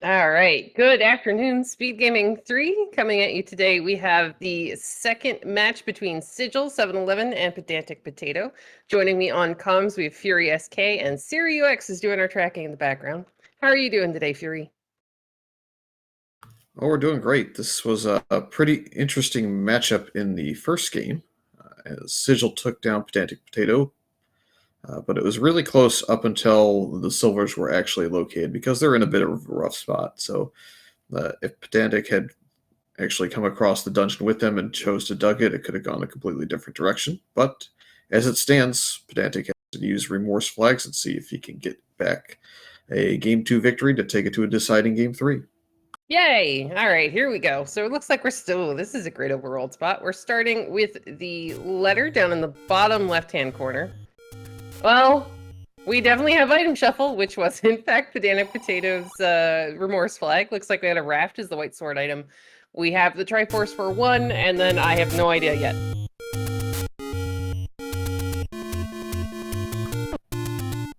All right. Good afternoon, Speed Gaming 3. Coming at you today, we have the second match between Sigil 711 and Pedantic Potato. Joining me on comms, we have Fury SK, and Siri UX is doing our tracking in the background. How are you doing today, Fury? Oh, we're doing great. This was a pretty interesting matchup in the first game, as Sigil took down Pedantic Potato, but it was really close up until the silvers were actually located because they're in a bit of a rough spot. So, if Pedantic had actually come across the dungeon with them and chose to dug it, it could have gone a completely different direction. But as it stands, Pedantic has to use remorse flags and see if he can get back a game 2 victory to take it to a deciding game 3. Yay! All right, here we go. So it looks like we're still, this is a great overworld spot. We're starting with the letter down in the bottom left-hand corner. Well, we definitely have item shuffle, which was in fact Pedantic Potato's remorse flag. Looks like we had a raft as the white sword item. We have the Triforce for 1, and then I have no idea yet.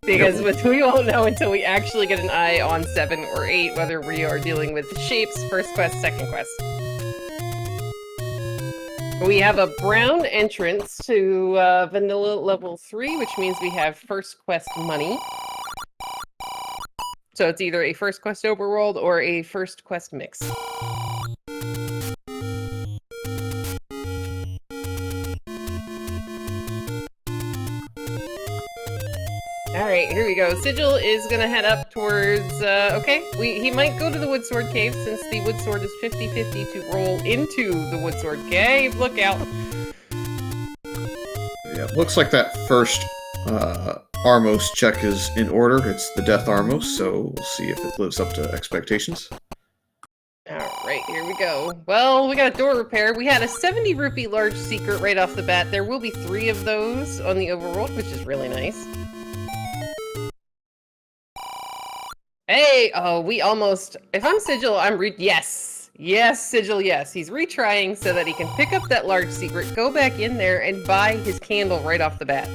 Because we won't know until we actually get an eye on 7 or 8 whether we are dealing with shapes, first quest, second quest. We have a brown entrance to vanilla level 3, which means we have first quest money. So it's either a first quest overworld or a first quest mix. Alright, here we go. Sigil is gonna head up towards, okay, he might go to the Woodsword Cave since the Woodsword is 50-50 to roll into the Woodsword Cave. Look out. Yeah, looks like that first Armos check is in order. It's the Death Armos, so we'll see if it lives up to expectations. Alright, here we go. Well, we got a door repair. We had a 70 rupee large secret right off the bat. There will be 3 of those on the overworld, which is really nice. Hey! Oh, we almost... If I'm Sigil, yes! Yes, Sigil, yes. He's retrying so that he can pick up that large secret, go back in there, and buy his candle right off the bat.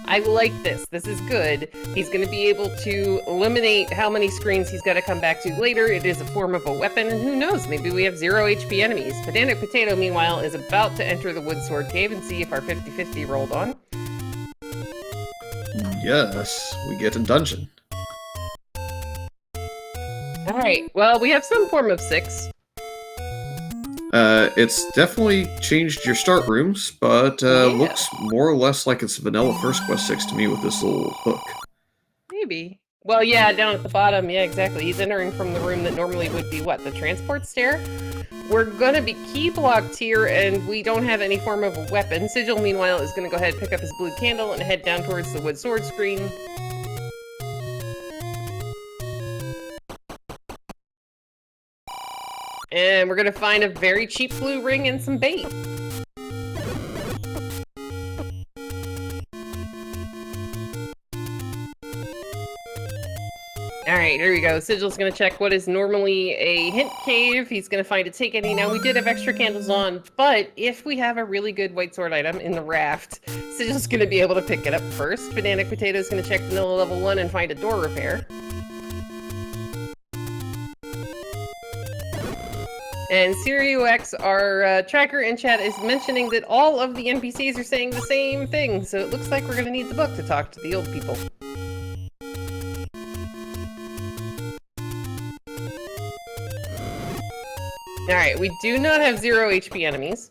I like this. This is good. He's going to be able to eliminate how many screens he's got to come back to later. It is a form of a weapon, and who knows, maybe we have 0 HP enemies. Pedantic Potato, meanwhile, is about to enter the Woodsword Cave and see if our 50-50 rolled on. Yes, we get a dungeon. Alright, well, we have some form of 6. It's definitely changed your start rooms, but Yeah. looks more or less like it's vanilla First Quest 6 to me with this little hook. Maybe. Well, yeah, down at the bottom, yeah, exactly. He's entering from the room that normally would be, what, the transport stair? We're gonna be key blocked here, and we don't have any form of a weapon. Sigil, meanwhile, is gonna go ahead and pick up his blue candle and head down towards the wood sword screen. And we're gonna find a very cheap blue ring and some bait. Alright, here we go. Sigil's gonna check what is normally a hint cave. He's gonna find a ticket. Now, we did have extra candles on, but if we have a really good white sword item in the raft, Sigil's gonna be able to pick it up first. Pedantic Potato's gonna check vanilla level 1 and find a door repair. And SiriUX, our tracker in chat, is mentioning that all of the NPCs are saying the same thing, so it looks like we're gonna need the book to talk to the old people. Alright, we do not have 0 HP enemies.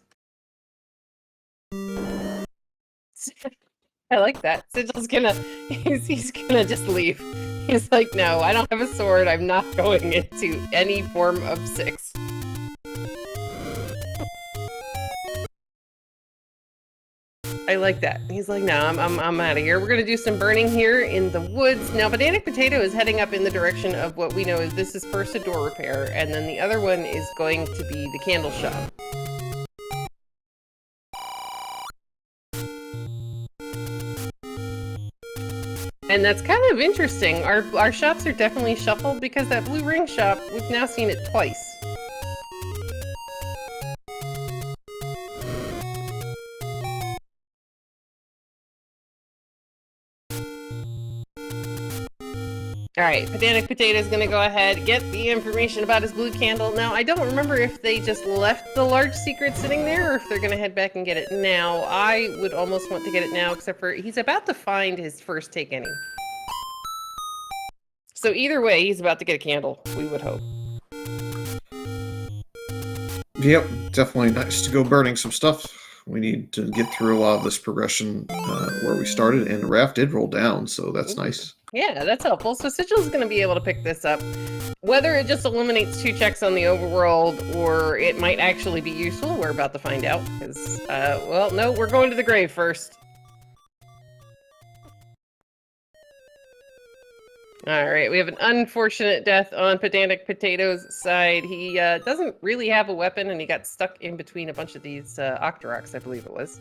I like that. Sigil's gonna... He's gonna just leave. He's like, no, I don't have a sword. I'm not going into any form of 6. I like that. He's like, no, I'm out of here. We're gonna do some burning here in the woods. Now, Pedantic Potato is heading up in the direction of what we know is this is first a door repair, and then the other one is going to be the candle shop. And that's kind of interesting. Our shops are definitely shuffled because that blue ring shop, we've now seen it twice. Alright, Pedantic Potato's gonna go ahead, get the information about his blue candle. Now, I don't remember if they just left the large secret sitting there, or if they're gonna head back and get it now. I would almost want to get it now, except for he's about to find his first take any. So either way, he's about to get a candle, we would hope. Yep, definitely nice to go burning some stuff. We need to get through a lot of this progression where we started, and the raft did roll down, so that's nice. Yeah, that's helpful. So Sigil's going to be able to pick this up. Whether it just eliminates 2 checks on the overworld, or it might actually be useful, we're about to find out. Because, well, no, we're going to the grave first. Alright, we have an unfortunate death on Pedantic Potato's side. He doesn't really have a weapon, and he got stuck in between a bunch of these Octoroks, I believe it was.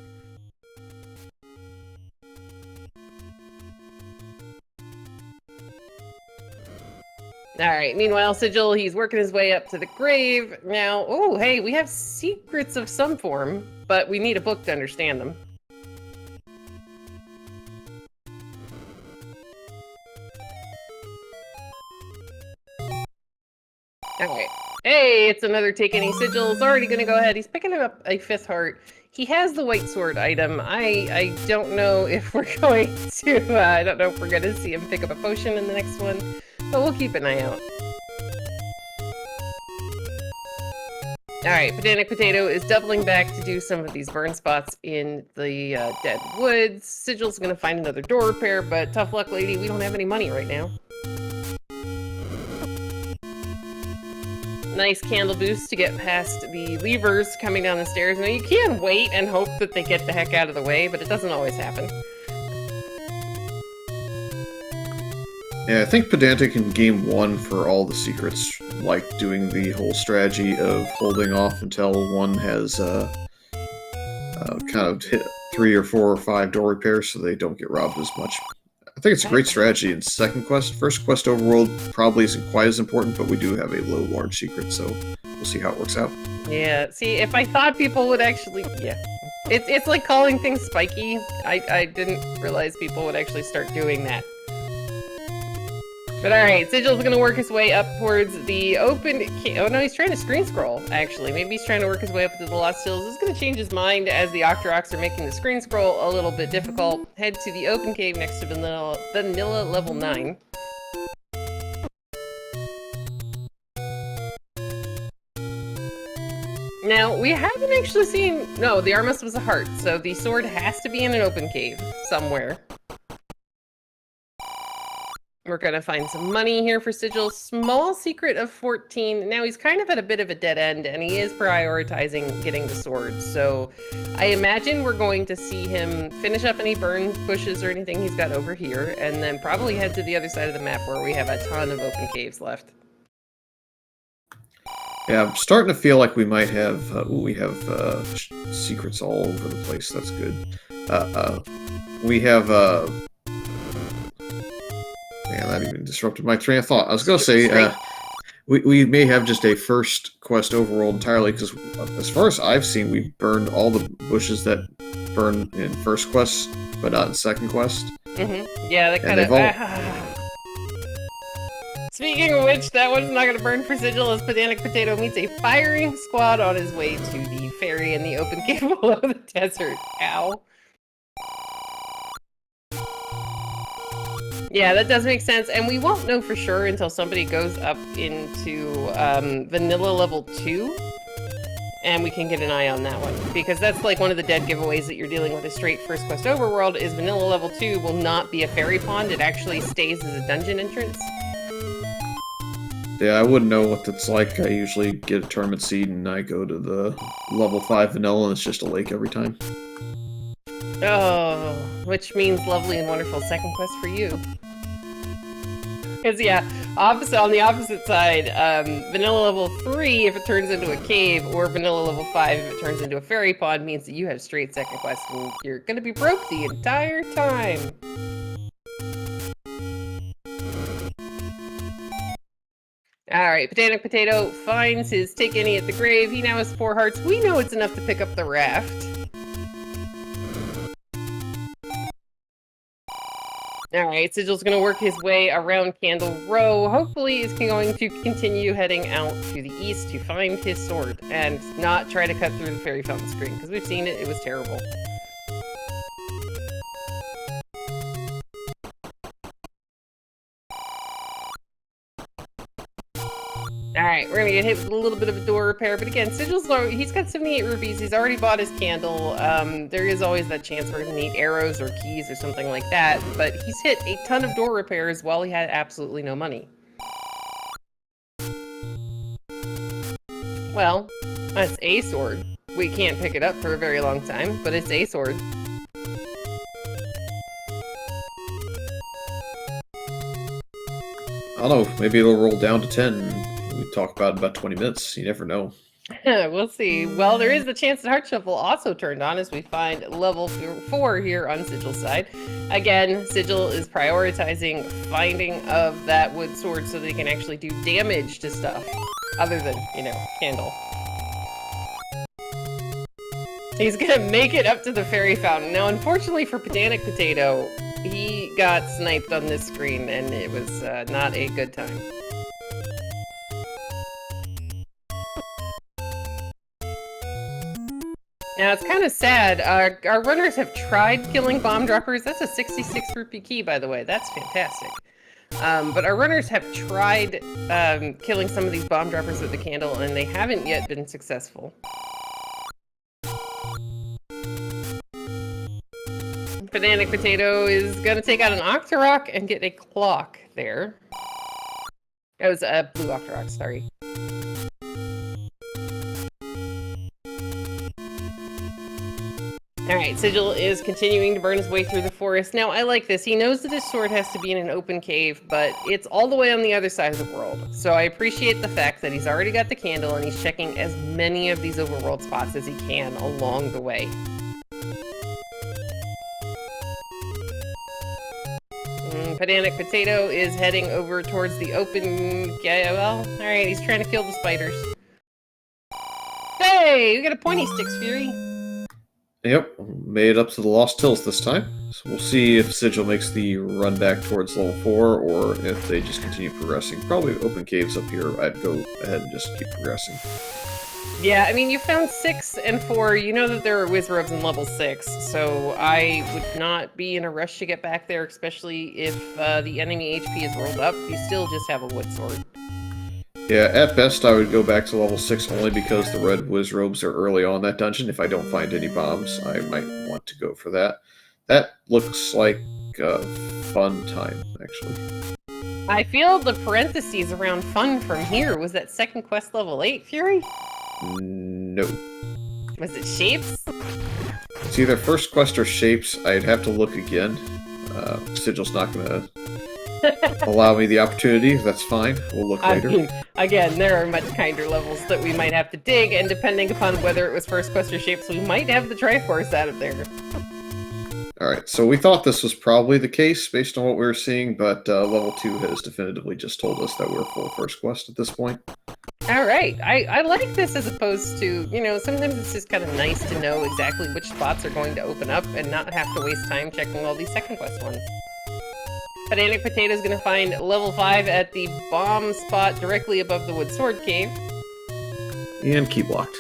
Alright, meanwhile, Sigil, he's working his way up to the grave. Now, oh, hey, we have secrets of some form, but we need a book to understand them. Alright. Hey, it's another take any. Sigil's already gonna go ahead. He's picking up a 5th heart. He has the white sword item. I don't know if we're going to, I don't know if we're gonna see him pick up a potion in the next one, but we'll keep an eye out. Alright, Pedantic Potato is doubling back to do some of these burn spots in the dead woods. Sigil's gonna find another door repair, but tough luck, lady, we don't have any money right now. Nice candle boost to get past the levers coming down the stairs. Now, you can wait and hope that they get the heck out of the way, but it doesn't always happen. Yeah, I think Pedantic in game 1 for all the secrets, like doing the whole strategy of holding off until one has kind of hit 3 or 4 or 5 door repairs so they don't get robbed as much. I think it's a great strategy in second quest. First quest overworld probably isn't quite as important, but we do have a low large secret, so we'll see how it works out. Yeah, see, if I thought people would actually... Yeah. It's like calling things spiky. I didn't realize people would actually start doing that. But alright, Sigil's gonna work his way up towards the open... Oh no, he's trying to screen scroll, actually. Maybe he's trying to work his way up to the Lost Hills. This is gonna change his mind as the Octoroks are making the screen scroll a little bit difficult. Head to the open cave next to Vanilla level 9. Now, we haven't actually seen... No, the Armus was a heart, so the sword has to be in an open cave somewhere. We're gonna find some money here for Sigil. Small secret of 14. Now, he's kind of at a bit of a dead end, and he is prioritizing getting the sword. So, I imagine we're going to see him finish up any burn bushes or anything he's got over here, and then probably head to the other side of the map where we have a ton of open caves left. Yeah, I'm starting to feel like we might have, secrets all over the place. That's good. We have, man, that even disrupted my train of thought. I was going to say, we may have just a first quest overworld entirely, because as far as I've seen, we've burned all the bushes that burn in first quest, but not in second quest. Mm-hmm. Yeah, that kind of... Speaking of which, that one's not going to burn for Sigil as Pedantic Potato meets a firing squad on his way to the ferry in the open cave below the desert. Ow. Yeah, that does make sense, and we won't know for sure until somebody goes up into Vanilla level 2, and we can get an eye on that one, because that's like one of the dead giveaways that you're dealing with a straight first quest overworld, is Vanilla level 2 will not be a ferry pond, it actually stays as a dungeon entrance. Yeah, I wouldn't know what that's like. I usually get a tournament seed and I go to the level 5 vanilla and it's just a lake every time. Oh, which means lovely and wonderful second quest for you. Because yeah, on the opposite side, vanilla level 3 if it turns into a cave, or vanilla level 5 if it turns into a fairy pond, means that you have straight second quest and you're gonna be broke the entire time. Alright, Pedantic Potato finds his take any at the grave. He now has 4 hearts. We know it's enough to pick up the raft. Alright, Sigil's gonna work his way around Candle Row. Hopefully he's going to continue heading out to the east to find his sword and not try to cut through the fairy fountain screen, because we've seen it, it was terrible. Alright, we're gonna get hit with a little bit of a door repair, but again, Sigil's low. He's got 78 rupees, he's already bought his candle. There is always that chance where he'll need arrows or keys or something like that, but he's hit a ton of door repairs while he had absolutely no money. Well, that's a sword. We can't pick it up for a very long time, but it's a sword. I don't know, maybe it'll roll down to 10. We talk about it in about 20 minutes. You never know. We'll see. Well, there is the chance that Heart Shuffle also turned on as we find level 4 here on Sigil's side. Again, Sigil is prioritizing finding of that wood sword so they can actually do damage to stuff other than, you know, candle. He's gonna make it up to the fairy fountain. Now, unfortunately for PedanticPotato, he got sniped on this screen and it was not a good time. Now, it's kind of sad. Our runners have tried killing bomb droppers. That's a 66 rupee key, by the way. That's fantastic. But our runners have tried killing some of these bomb droppers with the candle, and they haven't yet been successful. PedanticPotato is going to take out an Octorok and get a clock there. That was a blue Octorok, sorry. Alright, Sigil is continuing to burn his way through the forest. Now, I like this. He knows that his sword has to be in an open cave, but it's all the way on the other side of the world. So I appreciate the fact that he's already got the candle and he's checking as many of these overworld spots as he can along the way. PedanticPotato is heading over towards the open... well, alright, he's trying to kill the spiders. Hey! We got a pointy sticks, Fury! Yep, made it up to the Lost Hills this time. So we'll see if Sigil makes the run back towards level 4, or if they just continue progressing. Probably open caves up here, I'd go ahead and just keep progressing. Yeah, I mean, you found 6 and 4. You know that there are Wizrobes in level 6, so I would not be in a rush to get back there, especially if the enemy HP is rolled up. You still just have a wood sword. Yeah, at best I would go back to level 6 only because the red Wizrobes are early on that dungeon. If I don't find any bombs, I might want to go for that. That looks like a fun time, actually. I feel the parentheses around fun from here. Was that second quest level 8, Fury? No. Was it shapes? It's either first quest or shapes. I'd have to look again. Sigil's not going to allow me the opportunity. That's fine. We'll look later. I mean, again, there are much kinder levels that we might have to dig, and depending upon whether it was first quest or shapes, we might have the Triforce out of there. Alright, so we thought this was probably the case based on what we were seeing, but level 2 has definitively just told us that we're full first quest at this point. Alright, I like this as opposed to, you know, sometimes it's just kind of nice to know exactly which spots are going to open up and not have to waste time checking all these second quest ones. PedanticPotato is going to find level 5 at the bomb spot directly above the wood sword cave. And key blocked.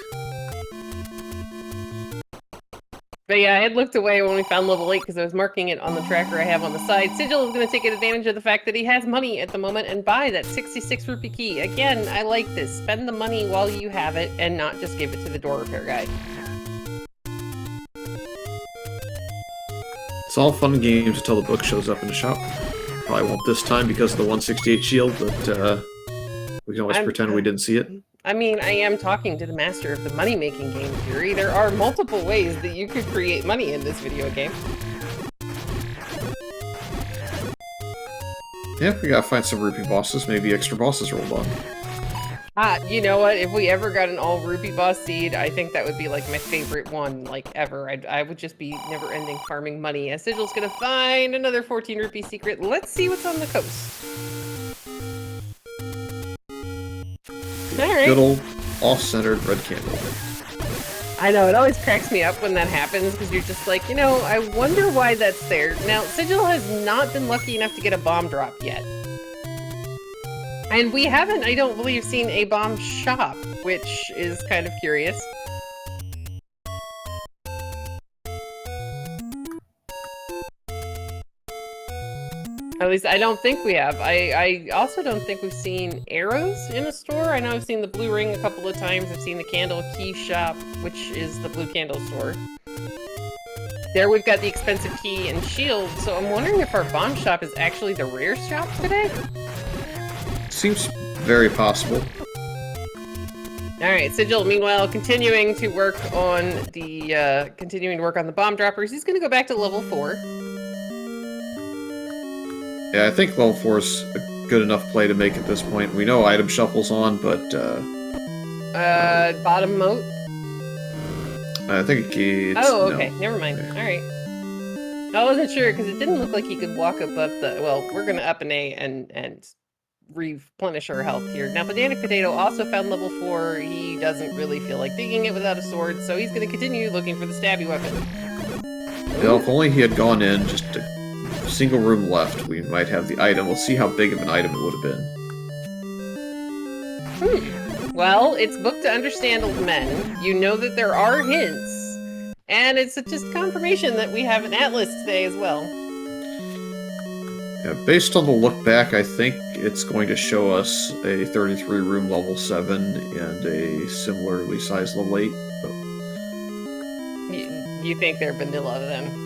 But yeah, I had looked away when we found level 8 because I was marking it on the tracker I have on the side. Sigil is going to take advantage of the fact that he has money at the moment and buy that 66 rupee key. Again, I like this. Spend the money while you have it and not just give it to the door repair guy. It's all fun and games until the book shows up in the shop. Probably won't this time because of the 168 shield, but we can always pretend we didn't see it. I mean, I am talking to the master of the money-making game theory. There are multiple ways that you could create money in this video game. Yeah, we gotta find some rupee bosses, maybe extra bosses rolled on. You know what? If we ever got an all rupee boss seed, I think that would be like my favorite one, like ever. I would just be never-ending farming money. As Sigil's gonna find another 14 rupee secret. Let's see what's on the coast. All right. Good old off-centered red candle. I know, it always cracks me up when that happens, because you're just like, you know, I wonder why that's there. Now, Sigil has not been lucky enough to get a bomb drop yet. And we haven't, I don't believe, seen a bomb shop, which is kind of curious. At least I don't think we have. I also don't think we've seen arrows in a store. I know I've seen the blue ring a couple of times. I've seen the candle key shop, which is the blue candle store. There we've got the expensive key and shield, so I'm wondering if our bomb shop is actually the rare shop today? Seems very possible. Alright, Sigil, meanwhile, continuing to work on the bomb droppers. He's gonna go back to level 4. Yeah, I think level 4 is a good enough play to make at this point. We know item shuffle's on, but... bottom moat? I think it's... Oh, okay. No. Never mind. Alright. I wasn't sure, because it didn't look like he could walk above the... Well, we're gonna up an A and replenish our health here. Now, PedanticPotato also found level 4. He doesn't really feel like digging it without a sword, so he's gonna continue looking for the stabby weapon. Yeah, if only he had gone in just a single room left, we might have the item. We'll see how big of an item it would have been. Well, it's booked to understandable men. You know that there are hints. And it's just confirmation that we have an atlas today as well. Yeah, based on the look back, I think it's going to show us a 33 room level 7 and a similarly sized level 8. But... You think they're vanilla then?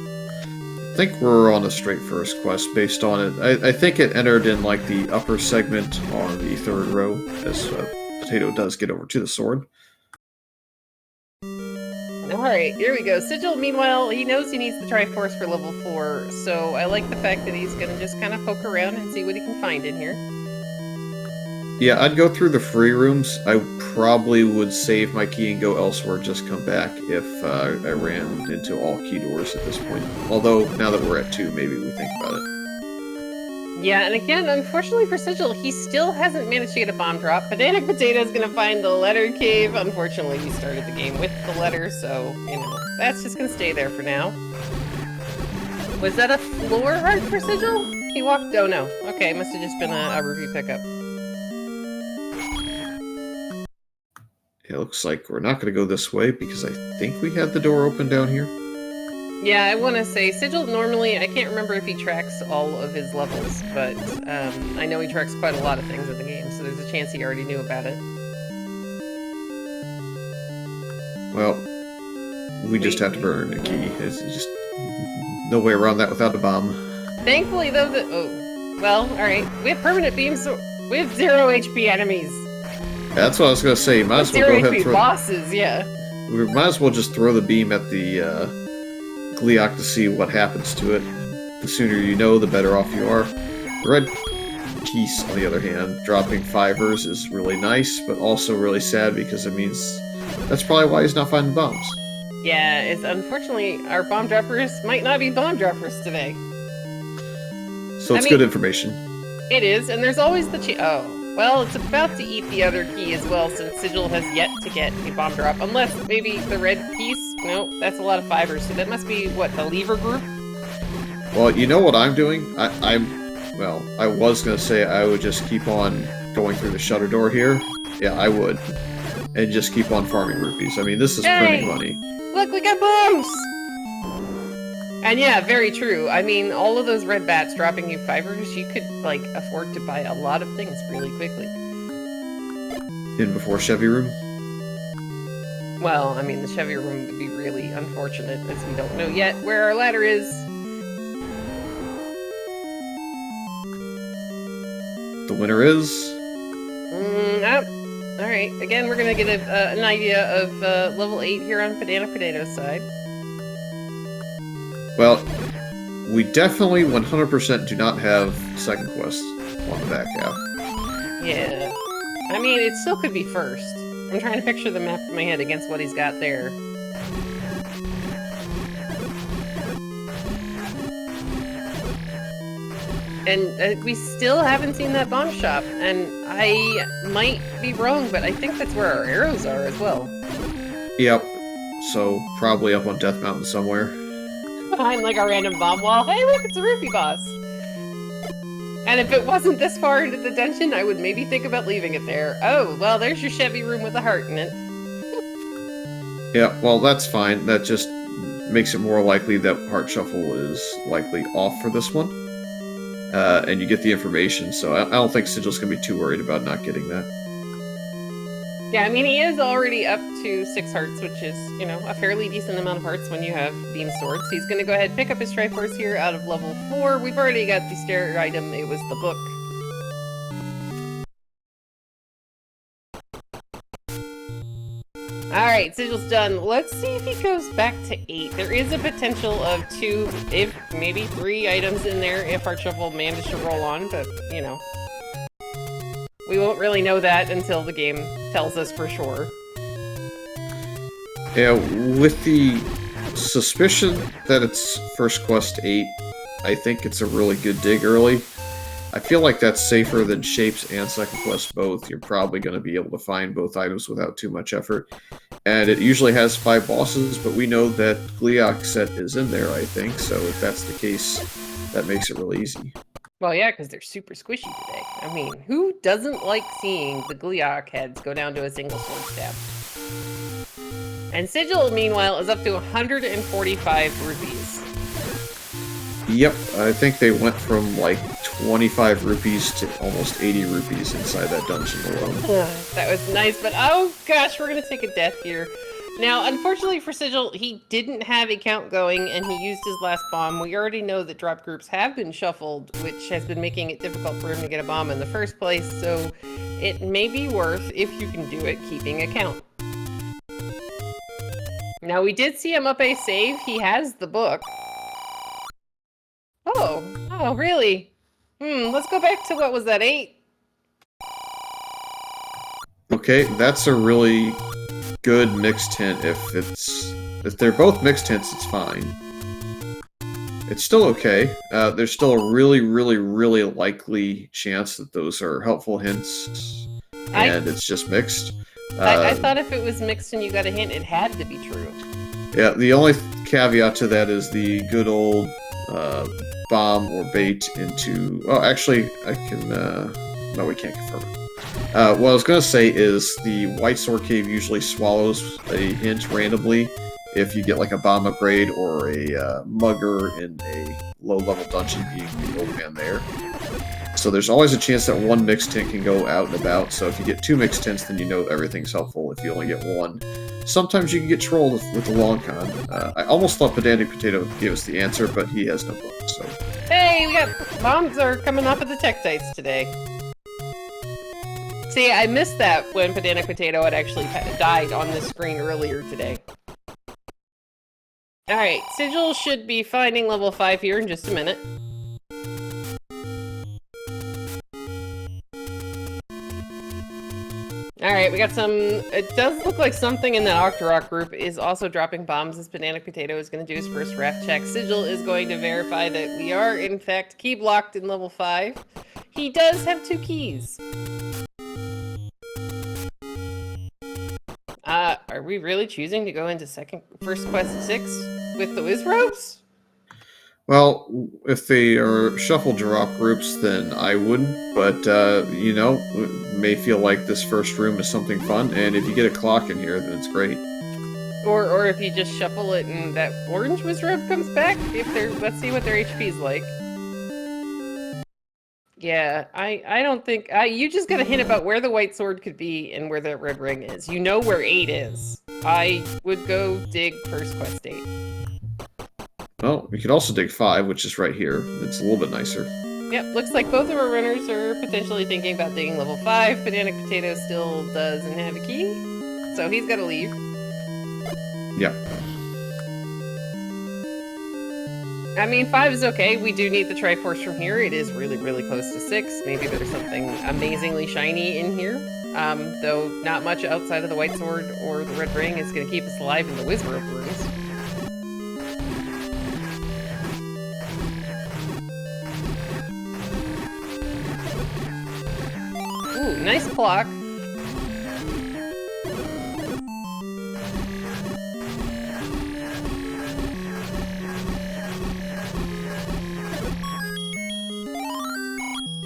I think we're on a straight first quest based on it. I think it entered in like the upper segment on the 3rd row, as Potato does get over to the sword. Alright, here we go. Sigil, meanwhile, he knows he needs the Triforce for level 4, so I like the fact that he's gonna just kind of poke around and see what he can find in here. Yeah, I'd go through the free rooms. I probably would save my key and go elsewhere, just come back if I ran into all key doors at this point. Although, now that we're at 2, maybe we think about it. Yeah, and again, unfortunately for Sigil, he still hasn't managed to get a bomb drop. PedanticPotato is gonna find the letter cave. Unfortunately, we started the game with the letter, so, you know, that's just gonna stay there for now. Was that a floor art for Sigil? He walked... Oh, no. Okay, must have just been a review pickup. It looks like we're not going to go this way because I think we had the door open down here. Yeah, I want to say, Sigil normally, I can't remember if he tracks all of his levels, but I know he tracks quite a lot of things in the game, so there's a chance he already knew about it. Well, we just have to burn a key. It's just no way around that without a bomb. Thankfully, though, oh, well, alright. We have permanent beams, so we have 0 HP enemies. That's what I was going to say. Might as well go ahead and throw... bosses, yeah. We might as well just throw the beam at the Gleeok to see what happens to it. The sooner you know, the better off you are. The red piece, on the other hand, dropping 5ers is really nice, but also really sad because it means that's probably why he's not finding bombs. Yeah, it's unfortunately our bomb droppers might not be bomb droppers today. So it's good information. It is, and there's always the oh. Well, it's about to eat the other key as well, since Sigil has yet to get a bomb drop. Unless, maybe the red piece? No, that's a lot of 5ers, so that must be, what, the lever group? Well, you know what I'm doing? I was going to say I would just keep on going through the shutter door here. Yeah, I would. And just keep on farming rupees. I mean, this is printing money. Look, we got bombs! And yeah, very true. I mean, all of those red bats dropping you 5ers, you could, like, afford to buy a lot of things really quickly. In before Chevy Room? Well, I mean, the Chevy Room would be really unfortunate, as we don't know yet where our ladder is. The winner is... Alright, again, we're gonna get an idea of level 8 here on PedanticPotato's side. Well, we definitely 100% do not have second quest on the back half. Yeah. I mean, it still could be first. I'm trying to picture the map in my head against what he's got there. And we still haven't seen that bomb shop, and I might be wrong, but I think that's where our arrows are as well. Yep. so probably up on Death Mountain somewhere. Behind like a random bomb wall. Hey, look, it's a Rupee boss. And if it wasn't this far into the dungeon, I would maybe think about leaving it there. Oh, well, there's your Chevy room with a heart in it. Yeah, well, that's fine. That just makes it more likely that Heart Shuffle is likely off for this one. And you get the information, so I don't think Sigil's going to be too worried about not getting that. Yeah, I mean, he is already up to 6 hearts, which is, you know, a fairly decent amount of hearts when you have beam swords. He's going to go ahead and pick up his Triforce here out of level 4. We've already got the stair item. It was the book. Alright, Sigil's done. Let's see if he goes back to 8. There is a potential of 2, if maybe 3 items in there if our Shuffle managed to roll on, but, you know. We won't really know that until the game tells us for sure. Yeah, with the suspicion that it's first quest 8, I think it's a really good dig early. I feel like that's safer than Shapes and Second Quest both. You're probably going to be able to find both items without too much effort. And it usually has 5 bosses, but we know that Gliok set is in there, I think. So if that's the case, that makes it really easy. Well, yeah, because they're super squishy today. I mean, who doesn't like seeing the Gliok heads go down to a single sword stab? And Sigil, meanwhile, is up to 145 rupees. Yep, I think they went from like 25 rupees to almost 80 rupees inside that dungeon alone. That was nice, but oh gosh, we're gonna take a death here. Now, unfortunately for Sigil, he didn't have a count going, and he used his last bomb. We already know that drop groups have been shuffled, which has been making it difficult for him to get a bomb in the first place, so it may be worth, if you can do it, keeping a count. Now, we did see him up a save. He has the book. Oh, really? Let's go back to, what was that, 8? Okay, that's a really good mixed hint. If they're both mixed hints, it's fine. It's still okay. There's still a really, really, really likely chance that those are helpful hints, and it's just mixed. I thought if it was mixed and you got a hint, it had to be true. Yeah, the only caveat to that is the good old bomb or bait into... Oh, actually, I can... No, we can't confirm it. What I was going to say is the White Sword Cave usually swallows a hint randomly if you get like a bomb upgrade or a mugger in a low-level dungeon being the old man there. So there's always a chance that one mixed hint can go out and about, so if you get 2 mixed hints, then you know everything's helpful. If you only get 1, sometimes you can get trolled with the long con. I almost thought PedanticPotato gave us the answer, but he has no book, so... Hey, we got... bombs are coming off of the Tektites today. See, I missed that when PedanticPotato had actually died on the screen earlier today. Alright, Sigil should be finding level 5 here in just a minute. Alright, we got some... It does look like something in that Octorok group is also dropping bombs as PedanticPotato is going to do his first raft check. Sigil is going to verify that we are, in fact, key blocked in level 5. He does have 2 keys. Are we really choosing to go into first quest 6 with the Wizrobes? Well, if they are shuffle drop groups, then I wouldn't, but, you know, may feel like this first room is something fun, and if you get a clock in here, then it's great. Or if you just shuffle it and that orange Wizrobe comes back, let's see what their HP's like. Yeah, I don't think... you just got a hint about where the white sword could be and where the red ring is. You know where 8 is. I would go dig first quest 8. Well, we could also dig 5, which is right here. It's a little bit nicer. Yep, looks like both of our runners are potentially thinking about digging level 5. PedanticPotato still doesn't have a key, so he's got to leave. Yeah. I mean, 5 is okay. We do need the Triforce from here. It is really, really close to 6. Maybe there's something amazingly shiny in here. Though not much outside of the White Sword or the Red Ring is going to keep us alive in the Wizrobe rooms. Ooh, nice clock.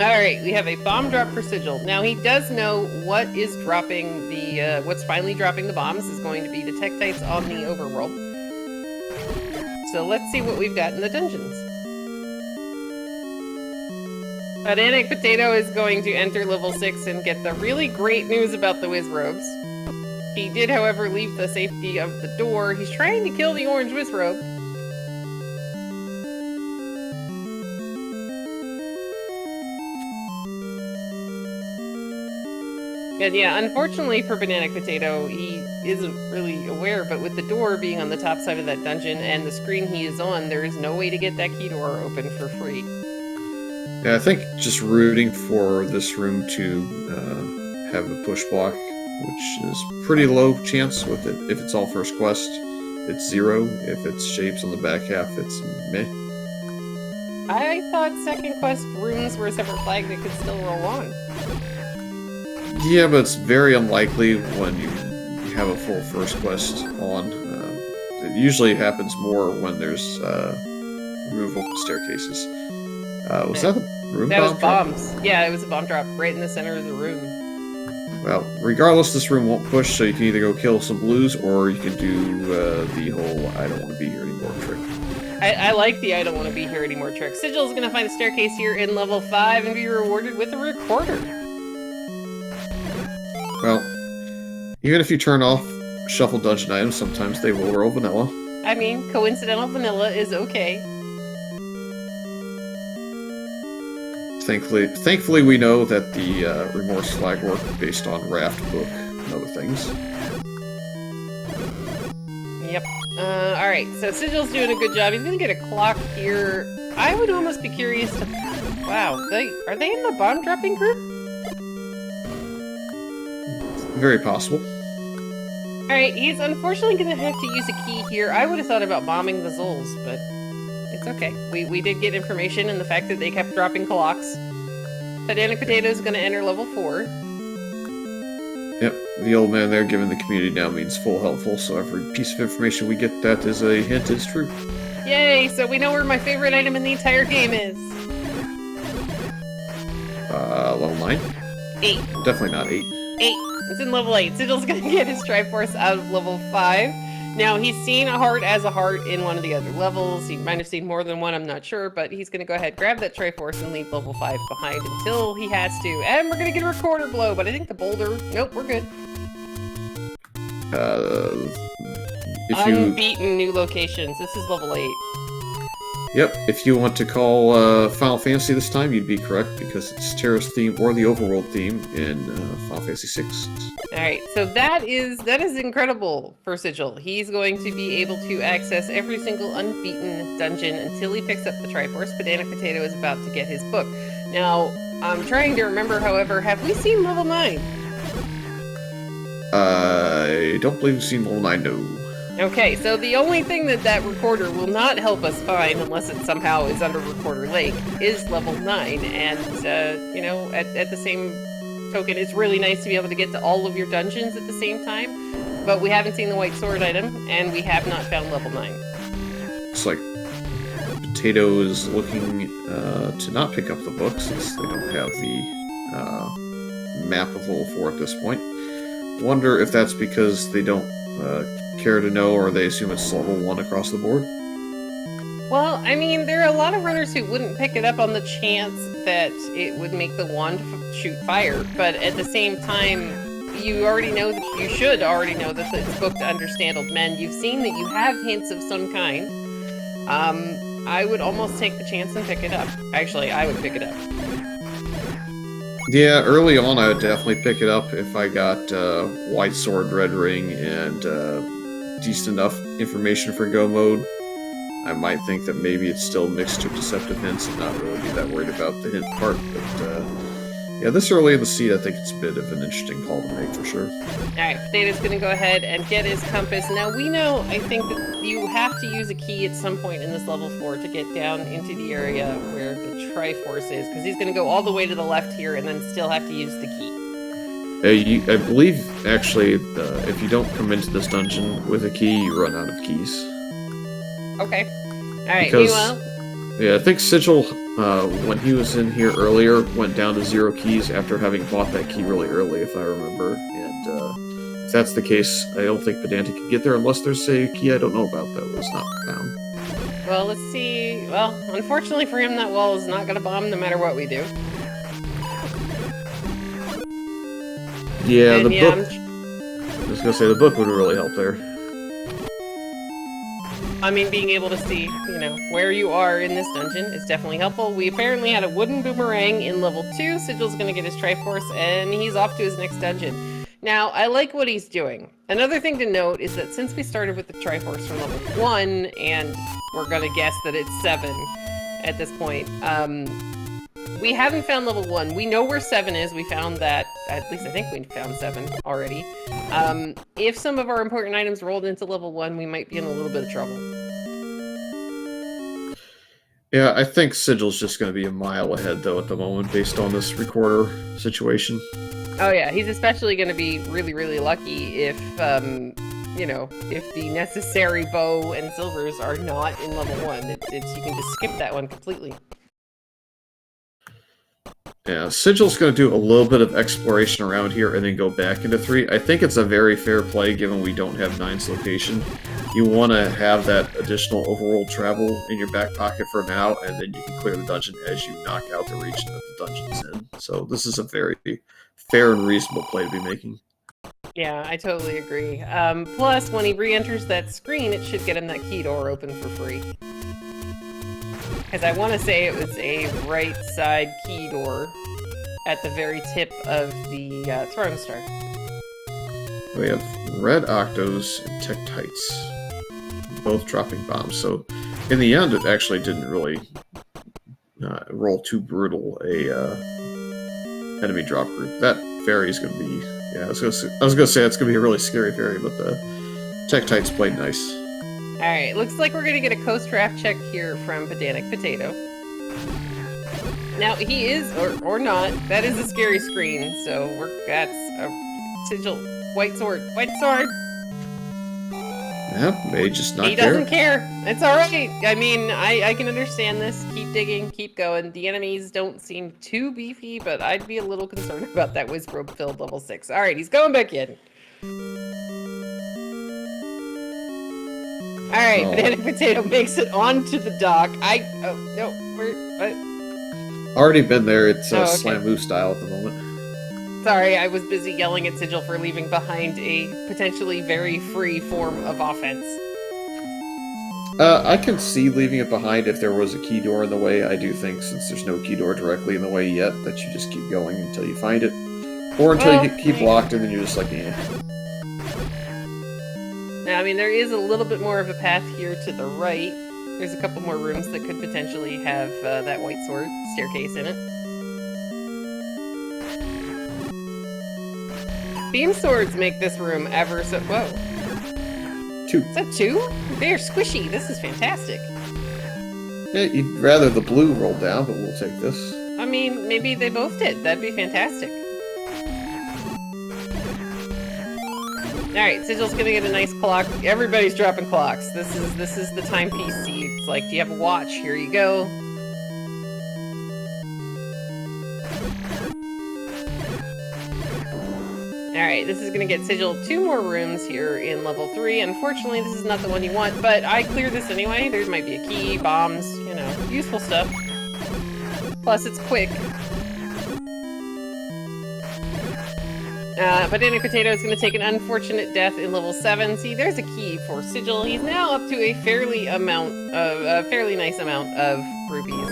Alright, we have a bomb drop for Sigil. Now, he does know what is dropping the, what's finally dropping the bombs is going to be the Tektites on the overworld. So let's see what we've got in the dungeons. PedanticPotato is going to enter level 6 and get the really great news about the Wizrobes. He did, however, leave the safety of the door. He's trying to kill the orange Wizrobe. And yeah, unfortunately for PedanticPotato, he isn't really aware, but with the door being on the top side of that dungeon and the screen he is on, there is no way to get that key door open for free. Yeah, I think just rooting for this room to have a push block, which is pretty low chance with it. If it's all first quest, it's 0. If it's shapes on the back half, it's meh. I thought second quest rooms were a separate flag that could still roll on. Yeah, but it's very unlikely when you have a full first quest on. It usually happens more when there's removal staircases. Was that a room That bomb was drop? bombs. Yeah, it was a bomb drop right in the center of the room. Well, regardless, this room won't push, so you can either go kill some blues, or you can do the whole I don't want to be here anymore trick. I like the I don't want to be here anymore trick. Sigil is going to find a staircase here in level 5 and be rewarded with a recorder. Well, even if you turn off shuffle dungeon items, sometimes they will roll vanilla. I mean, coincidental vanilla is okay. Thankfully, we know that the remorse flag work based on raft book and other things. Yep. Alright, so Sigil's doing a good job. He's gonna get a clock here. I would almost be curious to... Wow, are they in the bomb dropping group? Very possible. Alright, he's unfortunately gonna have to use a key here. I would have thought about bombing the Zols, but it's okay. We did get information in the fact that they kept dropping clocks. PedanticPotato is gonna enter level 4. Yep, the old man there giving the community now means full helpful, so every piece of information we get that is a hint is true. Yay, so we know where my favorite item in the entire game is. Level 9? 8. Definitely not 8. 8. It's in level 8. Sigil's gonna get his Triforce out of level 5. Now, he's seen a heart as a heart in one of the other levels. He might have seen more than one, I'm not sure, but he's gonna go ahead, grab that Triforce, and leave level 5 behind until he has to. And we're gonna get a recorder blow, but I think the boulder... Nope, we're good. If you... Unbeaten new locations. This is level 8. Yep, if you want to call Final Fantasy this time, you'd be correct, because it's Terra's theme or the Overworld theme in Final Fantasy VI. Alright, so that is incredible for Sigil. He's going to be able to access every single unbeaten dungeon until he picks up the Triforce. PedanticPotato is about to get his book. Now, I'm trying to remember, however, have we seen level 9? I don't believe we've seen level 9, no. Okay, so the only thing that recorder will not help us find, unless it somehow is under Recorder Lake, is level 9. And, you know, at the same token, it's really nice to be able to get to all of your dungeons at the same time. But we haven't seen the white sword item, and we have not found level 9. Looks like Potato is looking to not pick up the book, since they don't have the map of level 4 at this point. Wonder if that's because they don't care to know, or they assume it's level 1 across the board? Well, I mean, there are a lot of runners who wouldn't pick it up on the chance that it would make the wand shoot fire, but at the same time, you already know that you should already know that it's booked to understand old men. You've seen that you have hints of some kind. I would almost take the chance and pick it up. Actually, I would pick it up. Yeah, early on I would definitely pick it up if I got White Sword, Red Ring, and decent enough information for Go mode. I might think that maybe it's still mixed with deceptive hints and not really be that worried about the hint part, but yeah, this early in the seed I think it's a bit of an interesting call to make for sure. Alright, Potato's gonna go ahead and get his compass. Now we know, I think, that you have to use a key at some point in this level 4 to get down into the area where the Triforce is, because he's gonna go all the way to the left here and then still have to use the key. I believe, actually, if you don't come into this dungeon with a key, you run out of keys. Okay. Alright, Because, meanwhile... yeah, I think Sigil when he was in here earlier, went down to 0 keys after having bought that key really early, if I remember. And if that's the case, I don't think Pedantic can get there unless there's a key I don't know about that was not found. Well, let's see. Well, unfortunately for him, that wall is not going to bomb no matter what we do. Yeah, And the book. I was gonna say the book would really help there. I mean, being able to see, you know, where you are in this dungeon is definitely helpful. We apparently had a wooden boomerang in level 2. Sigil's gonna get his Triforce, and he's off to his next dungeon. Now, I like what he's doing. Another thing to note is that since we started with the Triforce from level 1, and we're gonna guess that it's 7 at this point, we haven't found level 1. We know where 7 is. We found that, at least I think we found 7 already. If some of our important items rolled into level 1, we might be in a little bit of trouble. Yeah, I think Sigil's just going to be a mile ahead, though, at the moment, based on this recorder situation. Oh yeah, he's especially going to be really, really lucky if, you know, if the necessary bow and silvers are not in level 1. You can just skip that one completely. Yeah, Sigil's going to do a little bit of exploration around here and then go back into 3. I think it's a very fair play given we don't have 9's location. You want to have that additional overworld travel in your back pocket for now, and then you can clear the dungeon as you knock out the region that the dungeon's in. So this is a very fair and reasonable play to be making. Yeah, I totally agree. Plus, when he re-enters that screen, it should get him that key door open for free. Because I want to say it was a right side key door at the very tip of the throne star. We have red Octos and Tektites, both dropping bombs. So in the end, it actually didn't really roll too brutal a enemy drop group. That fairy is going to be, yeah, I was gonna say it's going to be a really scary fairy, but the Tektites played nice. Alright, looks like we're gonna get a coast draft check here from PedanticPotato. Now, he is, or not, that is a scary screen, so that's a Sigil. White sword. White sword! Yeah, may just not He doesn't care. It's alright. I mean, I can understand this. Keep digging, keep going. The enemies don't seem too beefy, but I'd be a little concerned about that Wizrobe filled level 6. Alright, he's going back in. Alright, PedanticPotato makes it onto the dock. No, what? Already been there. It's okay. Slamoo style at the moment. Sorry, I was busy yelling at Sigil for leaving behind a potentially very free form of offense. I can see leaving it behind if there was a key door in the way. I do think, since there's no key door directly in the way yet, that you just keep going until you find it. Or until you get key blocked and then you're just like, yeah. Now, I mean, there is a little bit more of a path here to the right. There's a couple more rooms that could potentially have that white sword staircase in it. Beam swords make this room ever so... Whoa. 2. Is that 2? They're squishy. This is fantastic. Yeah, you'd rather the blue roll down, but we'll take this. I mean, maybe they both did. That'd be fantastic. Alright, Sigil's gonna get a nice clock. Everybody's dropping clocks. This is the timepiece seed. It's like, do you have a watch? Here you go. Alright, this is gonna get Sigil 2 more rooms here in level 3. Unfortunately, this is not the one you want, but I clear this anyway. There might be a key, bombs, you know, useful stuff. Plus, it's quick. PedanticPotato is going to take an unfortunate death in level 7. See, there's a key for Sigil. He's now up to a fairly nice amount of rupees.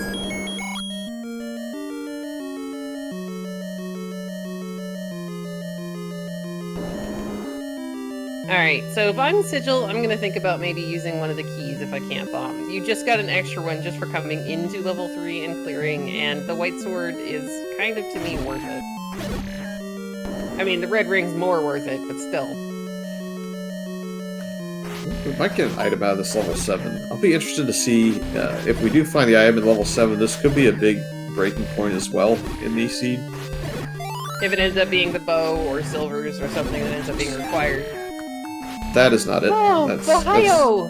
Alright, so if I'm Sigil, I'm going to think about maybe using one of the keys if I can't bomb. You just got an extra one just for coming into level 3 and clearing, and the white sword is kind of, to me, worth it. I mean, the red ring's more worth it, but still. We might get an item out of this level 7. I'll be interested to see if we do find the item in level 7. This could be a big breaking point as well in the seed. If it ends up being the bow or silvers or something that ends up being required. That is not it. Oh, Ohio!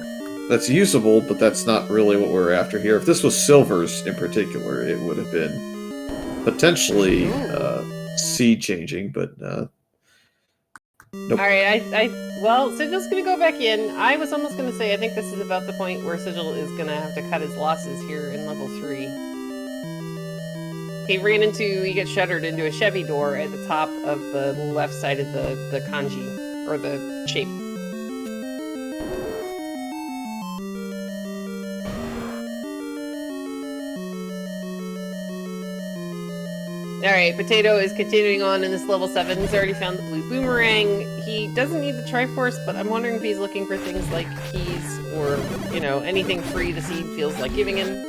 that's usable, but that's not really what we're after here. If this was silvers in particular, it would have been potentially seed changing, but nope. All right, well, Sigil's gonna go back in. I was almost gonna say I think this is about the point where Sigil is gonna have to cut his losses here in level 3. He gets shuttered into a Chevy door at the top of the left side of the kanji, or the shape. Alright, Potato is continuing on in this level 7. He's already found the blue boomerang. He doesn't need the Triforce, but I'm wondering if he's looking for things like keys or, you know, anything free the seed feels like giving him.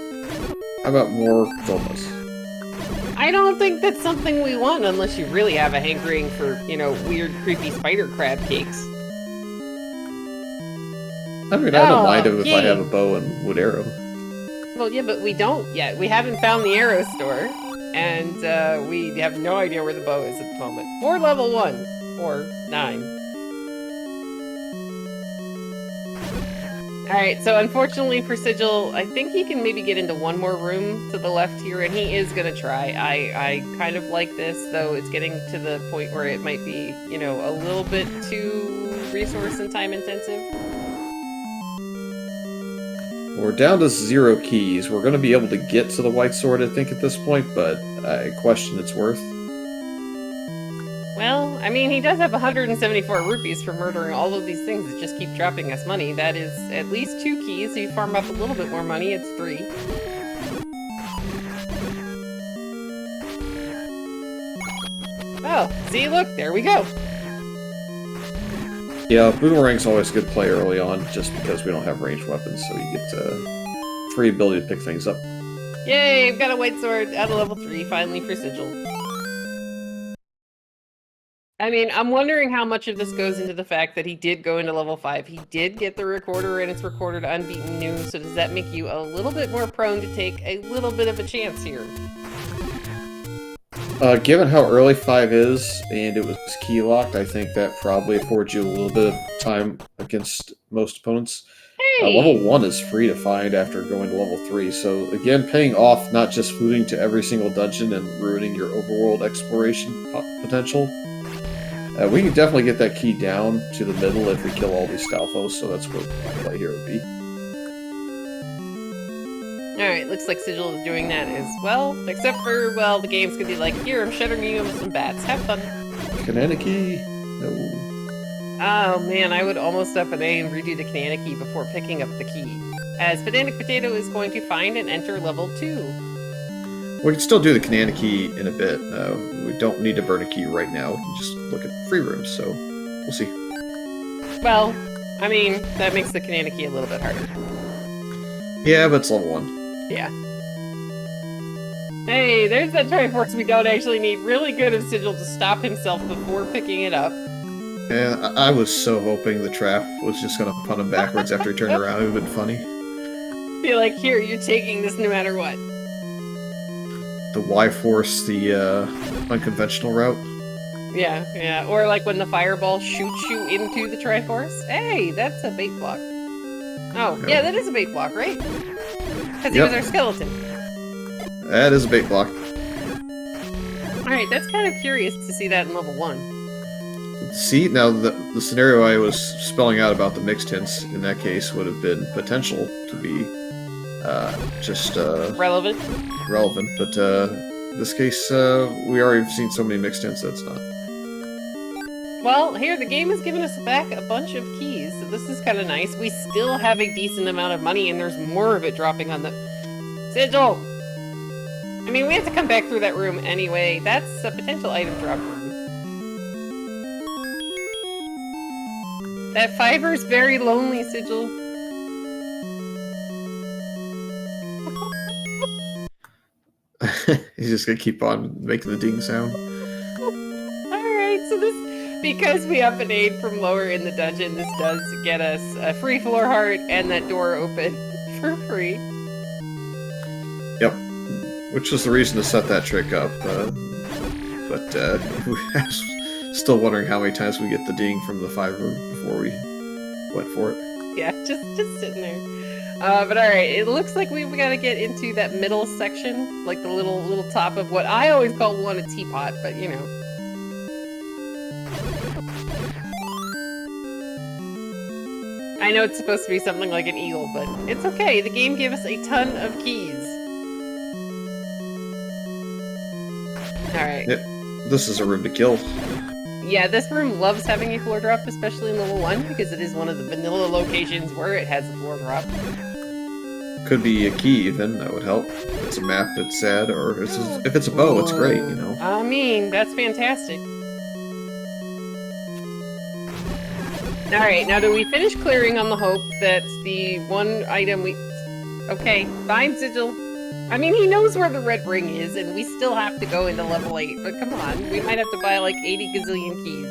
How about more Gomas? I don't think that's something we want unless you really have a hankering for, you know, weird, creepy spider crab cakes. I mean, I don't mind if I have a bow and wood arrow. Well, yeah, but we don't yet. We haven't found the arrow store. And we have no idea where the bow is at the moment. For level 1. Or 9. Alright, so unfortunately for Sigil, I think he can maybe get into one more room to the left here, and he is gonna try. I kind of like this, though it's getting to the point where it might be, you know, a little bit too resource and time intensive. We're down to 0 keys. We're going to be able to get to the white sword, I think, at this point, but I question its worth. Well, I mean, he does have 174 rupees for murdering all of these things that just keep dropping us money. That is at least 2 keys, so you farm up a little bit more money, it's 3. Oh, see, look, there we go. Yeah, Boomerang's always a good play early on, just because we don't have ranged weapons, so you get free ability to pick things up. Yay, we've got a white sword out of level 3, finally for Sigil. I mean, I'm wondering how much of this goes into the fact that he did go into level 5. He did get the recorder, and it's recorded unbeaten new, so does that make you a little bit more prone to take a little bit of a chance here? Given how early 5 is, and it was key locked, I think that probably affords you a little bit of time against most opponents. Hey! Level 1 is free to find after going to level 3, so again, paying off not just looting to every single dungeon and ruining your overworld exploration potential. We can definitely get that key down to the middle if we kill all these Stalfos, so that's what my play here would be. Alright, looks like Sigil is doing that as well. Except for, well, the game's gonna be like, here, I'm shuttering you with some bats. Have fun. Kananiki? No. Oh man, I would almost up an A and redo the Kananiki before picking up the key. As PedanticPotato is going to find and enter level 2. We can still do the Kananiki in a bit. We don't need to burn a key right now. We can just look at free rooms, so we'll see. Well, I mean, that makes the Kananiki a little bit harder. Yeah, but it's level 1. Yeah. Hey, there's that Triforce we don't actually need. Really good of Sigil to stop himself before picking it up. Yeah, I was so hoping the trap was just going to punt him backwards after he turned around. It would have been funny. Be like, here, you're taking this no matter what. The Y-Force, the unconventional route. Yeah, yeah. Or like when the fireball shoots you into the Triforce. Hey, that's a bait block. Oh, yeah, that is a bait block, right? Because he was our skeleton. That is a bait block. Alright, that's kind of curious to see that in level 1. See, now the scenario I was spelling out about the mixed hints in that case would have been potential to be just relevant, but in this case we already seen so many mixed hints that's not. Well, here, the game has given us back a bunch of keys, so this is kind of nice. We still have a decent amount of money, and there's more of it dropping on the... Sigil! I mean, we have to come back through that room anyway. That's a potential item drop room. That fiber's very lonely, Sigil. He's just gonna keep on making the ding sound. Alright, so this... Because we up an aid from lower in the dungeon, this does get us a free floor heart and that door open for free. Yep. Which was the reason to set that trick up. But we're still wondering how many times we get the ding from the fiver before we went for it. Yeah, just sitting there. But all right, it looks like we've got to get into that middle section, like the little top of what I always call one a teapot, but you know. I know it's supposed to be something like an eagle, but it's okay. The game gave us a ton of keys. All right. Yep. This is a room to kill. Yeah, this room loves having a floor drop, especially in level 1, because it is one of the vanilla locations where it has a floor drop. Could be a key even, that would help. If it's a map, it's sad, or if it's a bow, it's great, you know. I mean, that's fantastic. Alright, now do we finish clearing on the hope that the one item we... Okay, fine, Sigil. I mean, he knows where the red ring is, and we still have to go into level 8, but come on, we might have to buy like 80 gazillion keys.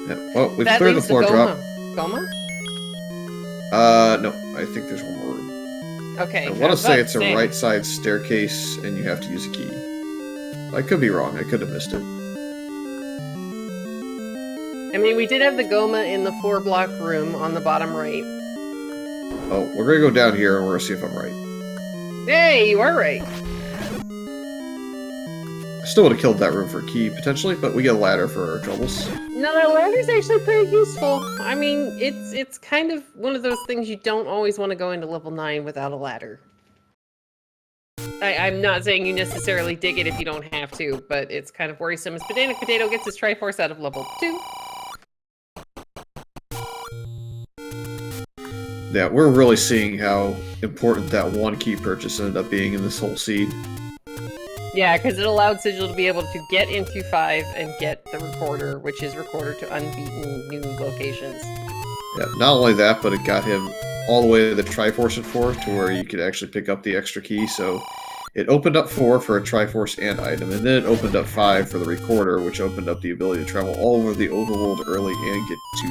Yeah, well, we've That cleared the leaves floor drop. Goma? No, I think there's one more room. Okay. I want to say it's a right side staircase, and you have to use a key. I could be wrong, I could have missed it. I mean, we did have the Goma in the 4-block room on the bottom right. Oh, we're gonna go down here and we're gonna see if I'm right. Hey, you are right. I still would have killed that room for a key, potentially, but we get a ladder for our troubles. No, that ladder's actually pretty useful. I mean, it's kind of one of those things you don't always want to go into level 9 without a ladder. I'm not saying you necessarily dig it if you don't have to, but it's kind of worrisome as PedanticPotato gets his Triforce out of level 2. Yeah, we're really seeing how important that one key purchase ended up being in this whole seed. Yeah, because it allowed Sigil to be able to get into 5 and get the recorder, which is recorder to unbeaten new locations. Yeah, not only that, but it got him all the way to the Triforce at 4, to where you could actually pick up the extra key, so it opened up 4 for a Triforce and item, and then it opened up 5 for the recorder, which opened up the ability to travel all over the overworld early and get to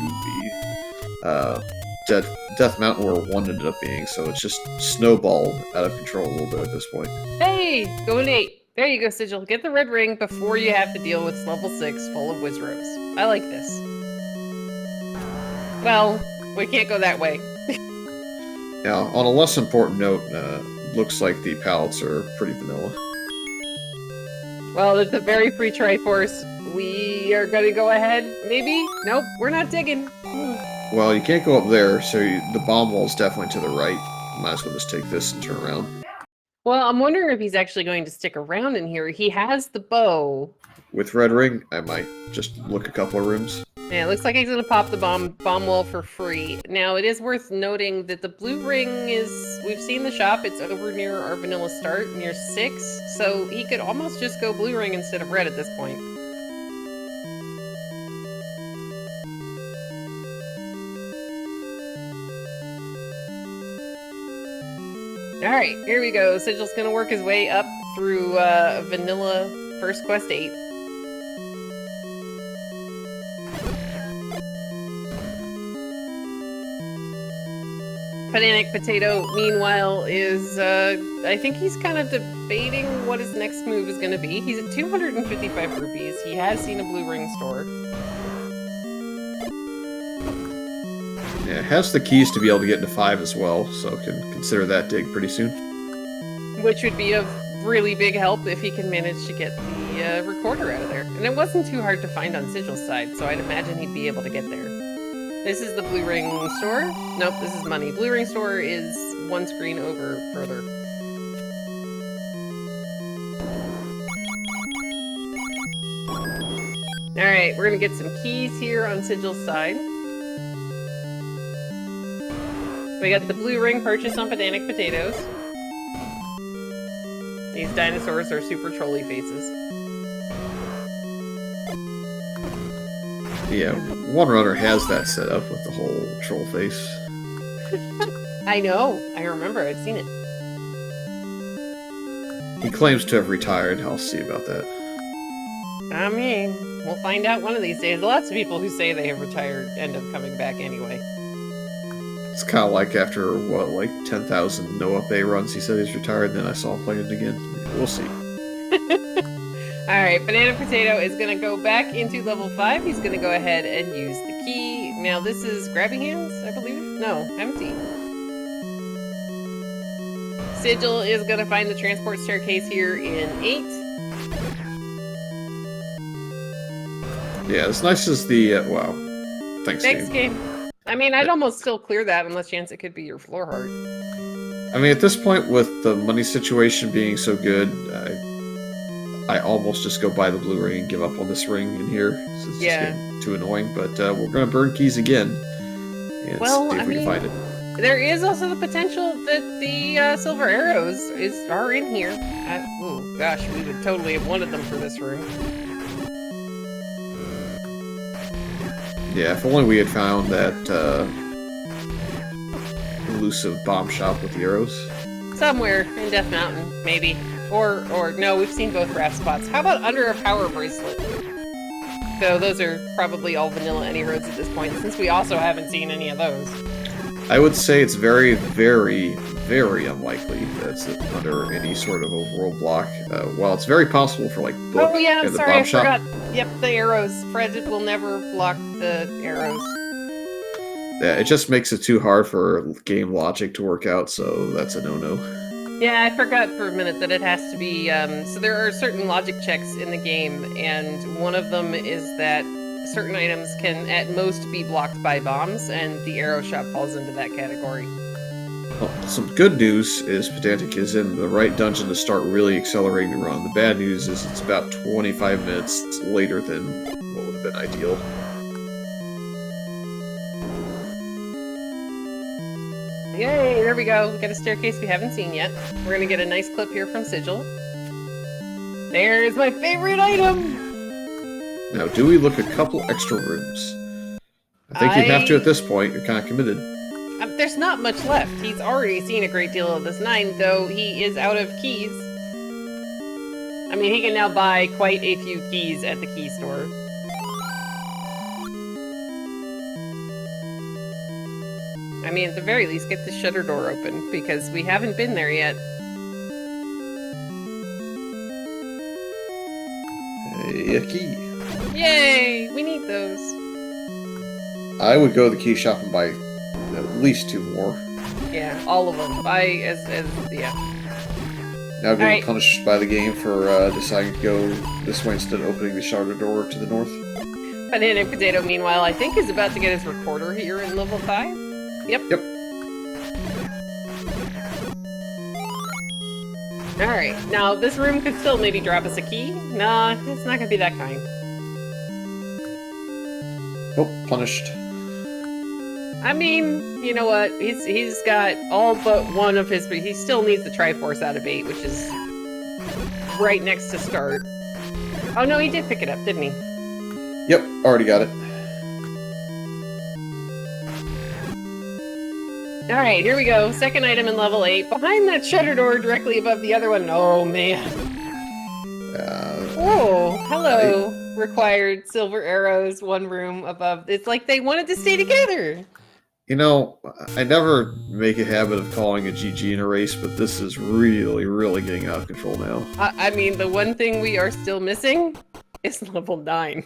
the Death Mountain where 1 ended up being, so it's just snowballed out of control a little bit at this point. Hey, going 8. There you go, Sigil. Get the red ring before you have to deal with level 6 full of Wizros. I like this. Well, we can't go that way. Now, on a less important note, looks like the pallets are pretty vanilla. Well, it's a very free Triforce. We are going to go ahead, maybe? Nope, we're not digging. Well, you can't go up there, so the bomb wall's definitely to the right. Might as well just take this and turn around. Well, I'm wondering if he's actually going to stick around in here. He has the bow. With red ring, I might just look a couple of rooms. Yeah, it looks like he's going to pop the bomb wall for free. Now, it is worth noting that the blue ring is... We've seen the shop. It's over near our vanilla start, near 6. So he could almost just go blue ring instead of red at this point. Alright, here we go. Sigil's gonna work his way up through vanilla first quest 8. PedanticPotato, meanwhile, is, I think he's kind of debating what his next move is gonna be. He's at 255 rupees. He has seen a blue ring store. Yeah, it has the keys to be able to get into 5 as well, so can consider that dig pretty soon. Which would be of really big help if he can manage to get the recorder out of there. And it wasn't too hard to find on Sigil's side, so I'd imagine he'd be able to get there. This is the blue ring store? Nope, this is money. Blue ring store is one screen over further. Alright, we're gonna get some keys here on Sigil's side. We got the blue ring purchase on PedanticPotatos. These dinosaurs are super trolly faces. Yeah, One Runner has that set up with the whole troll face. I know. I remember. I've seen it. He claims to have retired. I'll see about that. I mean, we'll find out one of these days. Lots of people who say they have retired end up coming back anyway. It's kind of like after, what, like 10,000 no-up-A runs, he said he's retired, then I saw him playing it again. We'll see. Alright, PedanticPotato is going to go back into level 5. He's going to go ahead and use the key, Now this is grabbing hands, I believe? No, empty. Sigil is gonna find the transport staircase here in 8. Yeah, as nice as the wow. Thanks, game. I mean, I'd almost still clear that unless chance it could be your floor heart. I mean, at this point, with the money situation being so good, I almost just go buy the blue ring and give up on this ring in here. So it's just getting too annoying. But we're gonna burn keys again and see if we can find it. There is also the potential that the silver arrows are in here. Oh gosh, we would totally have wanted them for this room. Yeah, if only we had found that elusive bomb shop with the arrows. Somewhere in Death Mountain, maybe. Or no, we've seen both raft spots. How about under a power bracelet? Though those are probably all vanilla any roads at this point, since we also haven't seen any of those. I would say it's very, very, very unlikely that it's under any sort of overworld block. While it's very possible for like book and the bomb shop. I forgot. Yep, the arrows. Fred will never block the arrows. Yeah, it just makes it too hard for game logic to work out, so that's a no-no. Yeah, I forgot for a minute that it has to be, so there are certain logic checks in the game, and one of them is that certain items can at most be blocked by bombs, and the arrow shop falls into that category. Well, some good news is Pedantic is in the right dungeon to start really accelerating the run. The bad news is it's about 25 minutes later than what would have been ideal. Yay, there we go. We got a staircase we haven't seen yet. We're gonna get a nice clip here from Sigil. There's my favorite item! Now, do we look a couple extra rooms? I think you have to at this point. You're kind of committed. There's not much left. He's already seen a great deal of this 9, though he is out of keys. I mean, he can now buy quite a few keys at the key store. I mean, at the very least, get the shutter door open, because we haven't been there yet. Hey, a key. Yay! We need those. I would go to the key shop and buy at least 2 more. Yeah, all of them. Yeah. Now getting punished by the game for deciding to go this way instead of opening the shutter door to the north. PedanticPotato, meanwhile, I think is about to get his recorder here in level 5. Yep. Alright, now this room could still maybe drop us a key. Nah, it's not gonna be that kind. Oh, punished. I mean, you know what? He's got all but one of his, but he still needs the Triforce out of 8, which is right next to start. Oh no, he did pick it up, didn't he? Yep, already got it. Alright, here we go. Second item in level 8. Behind that shutter door directly above the other one. Oh, man. Oh, hello. Required silver arrows, 1 room above. It's like they wanted to stay together. You know, I never make a habit of calling a GG in a race, but this is really, really getting out of control now. I mean, the one thing we are still missing is level 9.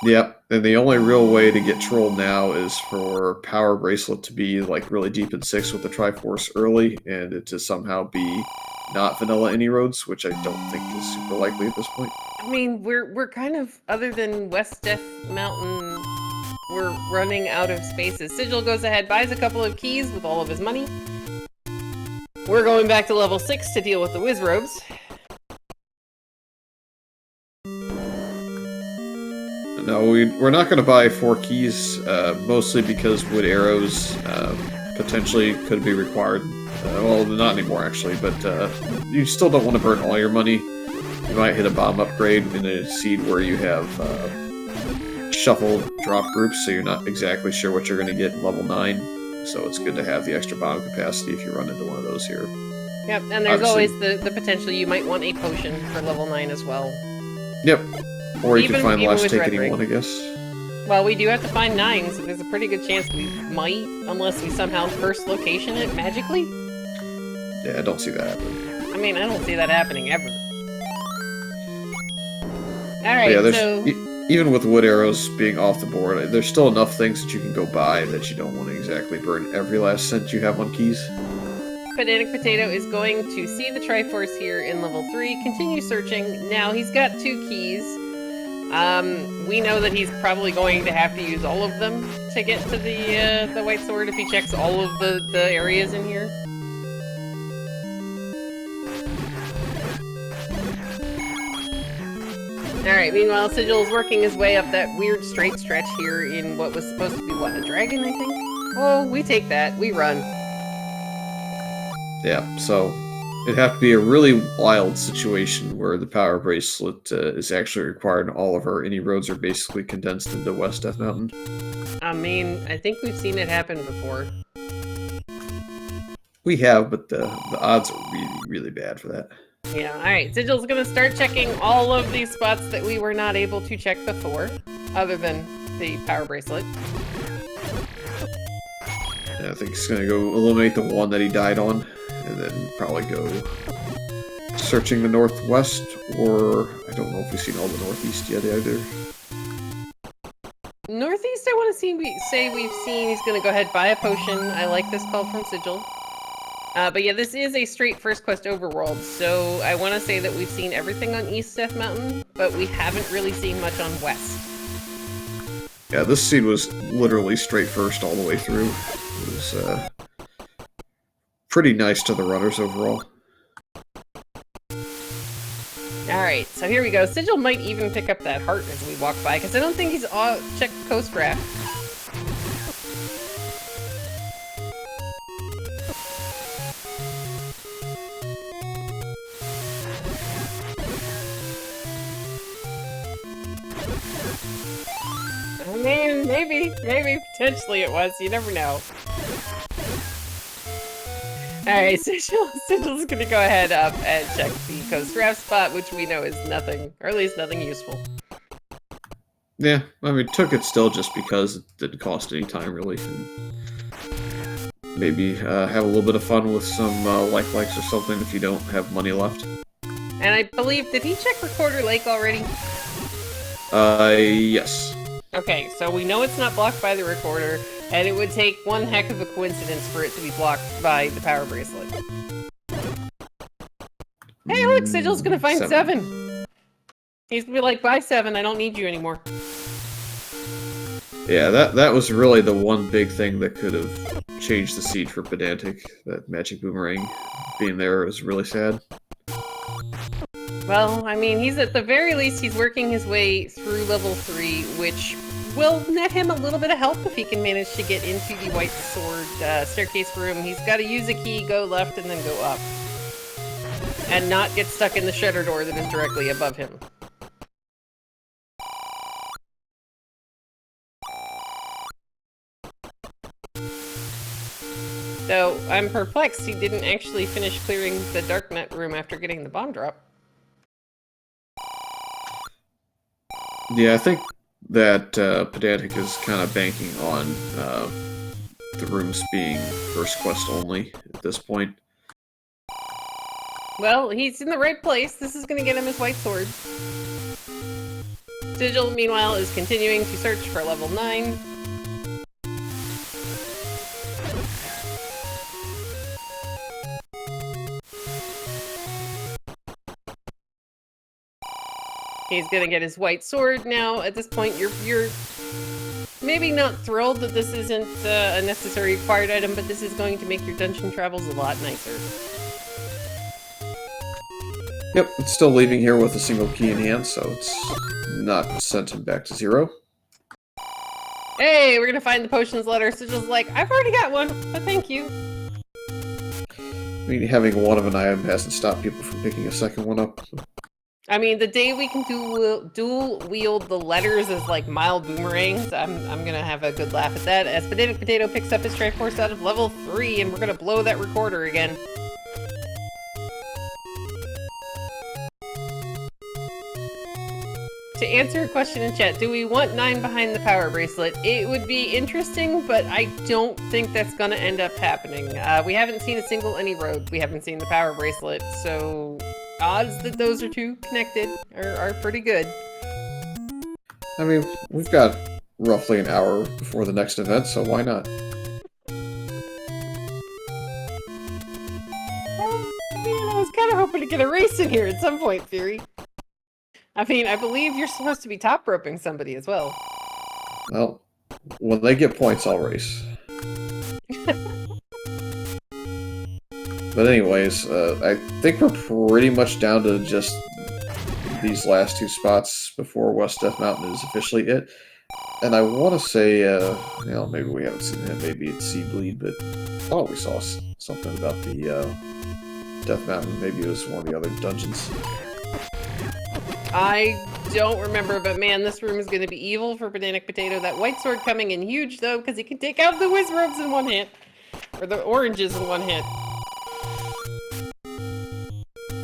Yep, and the only real way to get trolled now is for Power Bracelet to be like really deep in 6 with the Triforce early, and it to somehow be not vanilla any roads, which I don't think is super likely at this point. I mean, we're kind of, other than West Death Mountain, we're running out of spaces. Sigil goes ahead, buys a couple of keys with all of his money. We're going back to level 6 to deal with the Wizrobes. No, we're not going to buy 4 keys, mostly because wood arrows potentially could be required. Well, not anymore, actually, but you still don't want to burn all your money. You might hit a bomb upgrade in a seed where you have shuffle drop groups, so you're not exactly sure what you're going to get in level 9. So it's good to have the extra bomb capacity if you run into one of those here. Yep, and there's always the potential you might want a potion for level 9 as well. Yep. Or you can find last ticketing one, I guess. Well, we do have to find 9, so there's a pretty good chance we might, unless we somehow first location it magically. Yeah, I don't see that happening. I mean, I don't see that happening ever. Alright, yeah, so... even with wood arrows being off the board, there's still enough things that you can go buy that you don't want to exactly burn every last cent you have on keys. Pedantic Potato is going to see the Triforce here in level 3, continue searching. Now he's got 2 keys. We know that he's probably going to have to use all of them to get to the White Sword if he checks all of the areas in here. Alright, meanwhile, Sigil is working his way up that weird straight stretch here in what was supposed to be, what, a dragon, I think? Oh, we take that. We run. Yeah, so it'd have to be a really wild situation where the power bracelet is actually required and all of our any roads are basically condensed into West Death Mountain. I mean, I think we've seen it happen before. We have, but the odds are really, really bad for that. Yeah, alright, Sigil's gonna start checking all of these spots that we were not able to check before, other than the power bracelet. Yeah, I think he's gonna go eliminate the one that he died on, and then probably go searching the northwest, or I don't know if we've seen all the northeast yet either. Northeast, I want to say we've seen. He's gonna go ahead, buy a potion. I like this call from Sigil. But yeah, this is a straight first quest overworld, so I want to say that we've seen everything on East Death Mountain, but we haven't really seen much on West. Yeah, this seed was literally straight first all the way through. It was pretty nice to the runners overall. Alright, so here we go. Sigil might even pick up that heart as we walk by, because I don't think he's checked the coast raft. I mean, maybe, potentially it was. You never know. Alright, Sigil's gonna go ahead up and check the coast raft spot, which we know is nothing, or at least nothing useful. Yeah, I mean, took it still just because it didn't cost any time, really. And maybe have a little bit of fun with some likes or something if you don't have money left. And I believe, did he check Recorder Lake already? Yes. Okay, so we know it's not blocked by the recorder, and it would take one heck of a coincidence for it to be blocked by the power bracelet. Hey, look, Sigil's gonna find 7. He's gonna be like, bye 7, I don't need you anymore. Yeah, that was really the one big thing that could have changed the seed for Pedantic. That magic boomerang being there was really sad. Well, I mean, he's at the very least, he's working his way through level 3, which will net him a little bit of help if he can manage to get into the White Sword staircase room. He's got to use a key, go left, and then go up. And not get stuck in the shutter door that is directly above him. Though, I'm perplexed he didn't actually finish clearing the Darknet room after getting the bomb drop. Yeah, I think that Pedantic is kind of banking on the rooms being first quest only at this point. Well, he's in the right place. This is going to get him his White Sword. Sigil, meanwhile, is continuing to search for level 9. He's gonna get his White Sword now. At this point, you're maybe not thrilled that this isn't a necessary required item, but this is going to make your dungeon travels a lot nicer. Yep, it's still leaving here with a single key in hand, so it's not sent him back to 0. Hey, we're gonna find the potions letter. Sigil's like, I've already got one, but thank you. I mean, having one of an item hasn't stopped people from picking a second one up. I mean, the day we can dual wield the letters as like mild boomerangs, I'm gonna have a good laugh at that. As Pedantic Potato picks up his Triforce out of level 3, and we're gonna blow that recorder again. To answer a question in chat, do we want 9 behind the power bracelet? It would be interesting, but I don't think that's gonna end up happening. We haven't seen a single any road. We haven't seen the power bracelet, so odds that those are two connected are pretty good. I mean, we've got roughly an hour before the next event, so why not? Man, I was kind of hoping to get a race in here at some point, Fury. I mean, I believe you're supposed to be top roping somebody as well. Well, when they get points, I'll race. But anyways, I think we're pretty much down to just these last two spots before West Death Mountain is officially it. And I want to say, maybe we haven't seen it. Maybe it's Sea Bleed, but I thought we saw something about the Death Mountain. Maybe it was one of the other dungeons. I don't remember, but man, this room is going to be evil for PedanticPotato. That white sword coming in huge, though, because he can take out the Wizrobes in one hit. Or the oranges in one hit.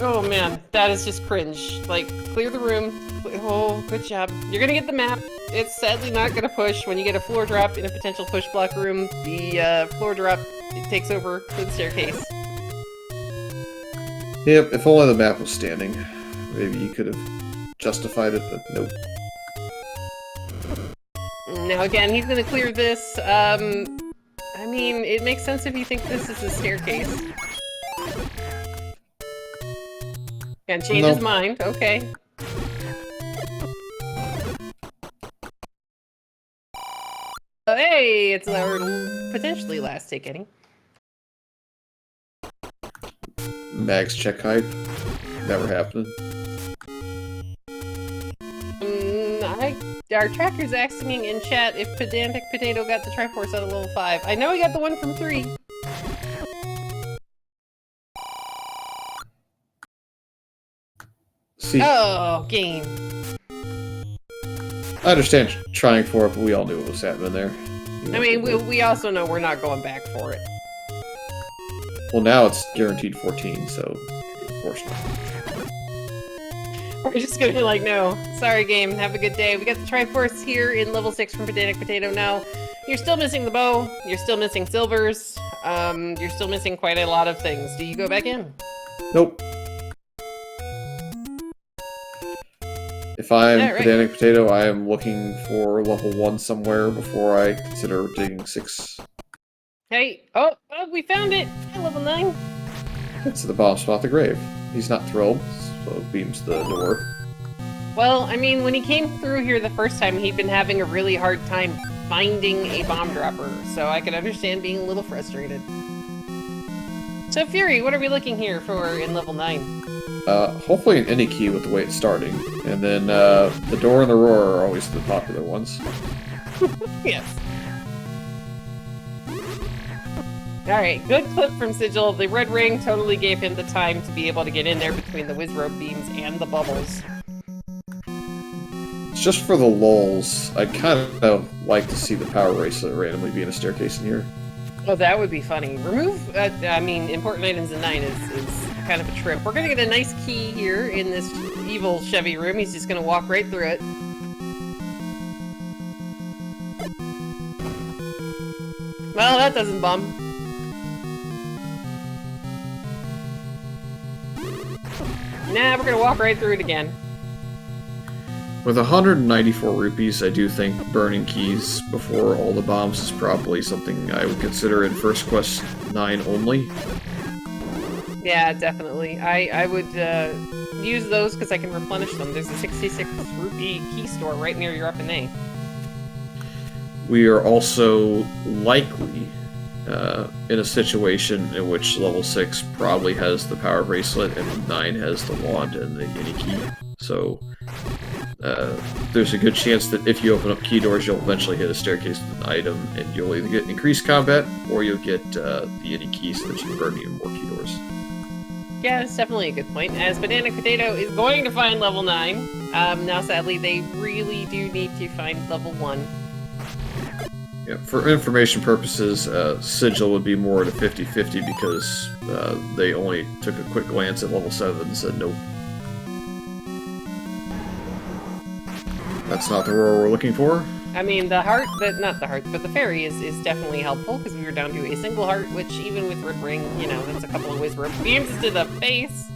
Oh man, that is just cringe. Like, clear the room. Oh, good job. You're gonna get the map. It's sadly not gonna push. When you get a floor drop in a potential push block room, the floor drop takes over the staircase. Yep, if only the map was standing. Maybe you could have justified it, but nope. Now again, he's gonna clear this. I mean, it makes sense if you think this is a staircase. And change his mind, okay. Oh, hey, it's our potentially last ticket. Max check hype. Never happened. Our tracker's asking in chat if PedanticPotato got the Triforce out of level 5. I know he got the one from 3. See, oh, game. I understand trying for it, but we all knew what was happening there. I mean, we also know we're not going back for it. Well, now it's guaranteed 14, so of course not. We're just gonna be like, no, sorry game, have a good day. We got the Triforce here in level 6 from PedanticPotato now. You're still missing the bow, you're still missing silvers, you're still missing quite a lot of things. Do you go back in? Nope. If I'm PedanticPotato, I am looking for level 1 somewhere before I consider digging 6. Hey, oh, we found it! Hey, level 9. It's the bottom spot, the grave. He's not thrilled, so beams the door. Well, I mean, when he came through here the first time, he'd been having a really hard time finding a bomb dropper, so I can understand being a little frustrated. So, Fury, what are we looking here for in level 9? Hopefully an any key with the way it's starting. And then, the door and the roar are always the popular ones. Yes. Alright, good clip from Sigil. The red ring totally gave him the time to be able to get in there between the Wizrobe beams and the bubbles. Just for the lulz, I'd kind of like to see the power bracelet randomly be in a staircase in here. Oh, that would be funny. Remove, I mean, important items in 9 is kind of a trip. We're gonna get a nice key here in this evil Chevy room. He's just gonna walk right through it. Well, that doesn't bum. Nah, we're gonna walk right through it again. With 194 rupees, I do think burning keys before all the bombs is probably something I would consider in First Quest 9 only. Yeah, definitely. I would use those because I can replenish them. There's a 66 rupee key store right near your up and A. We are also likely in a situation in which level 6 probably has the power bracelet and 9 has the wand and the any key. So there's a good chance that if you open up key doors, you'll eventually hit a staircase with an item, and you'll either get increased combat or you'll get the any key so that you can burn even more key doors. Yeah, that's definitely a good point. As PedanticPotato is going to find level 9. Now, sadly, they really do need to find level 1. Yeah, for information purposes, Sigil would be more at a 50-50 because they only took a quick glance at level 7 and said nope. That's not the roar we're looking for. I mean, the heart, not the heart, but the fairy is definitely helpful because we were down to a single heart, which even with Red Ring, you know, that's a couple of Wizrobe beams to the face.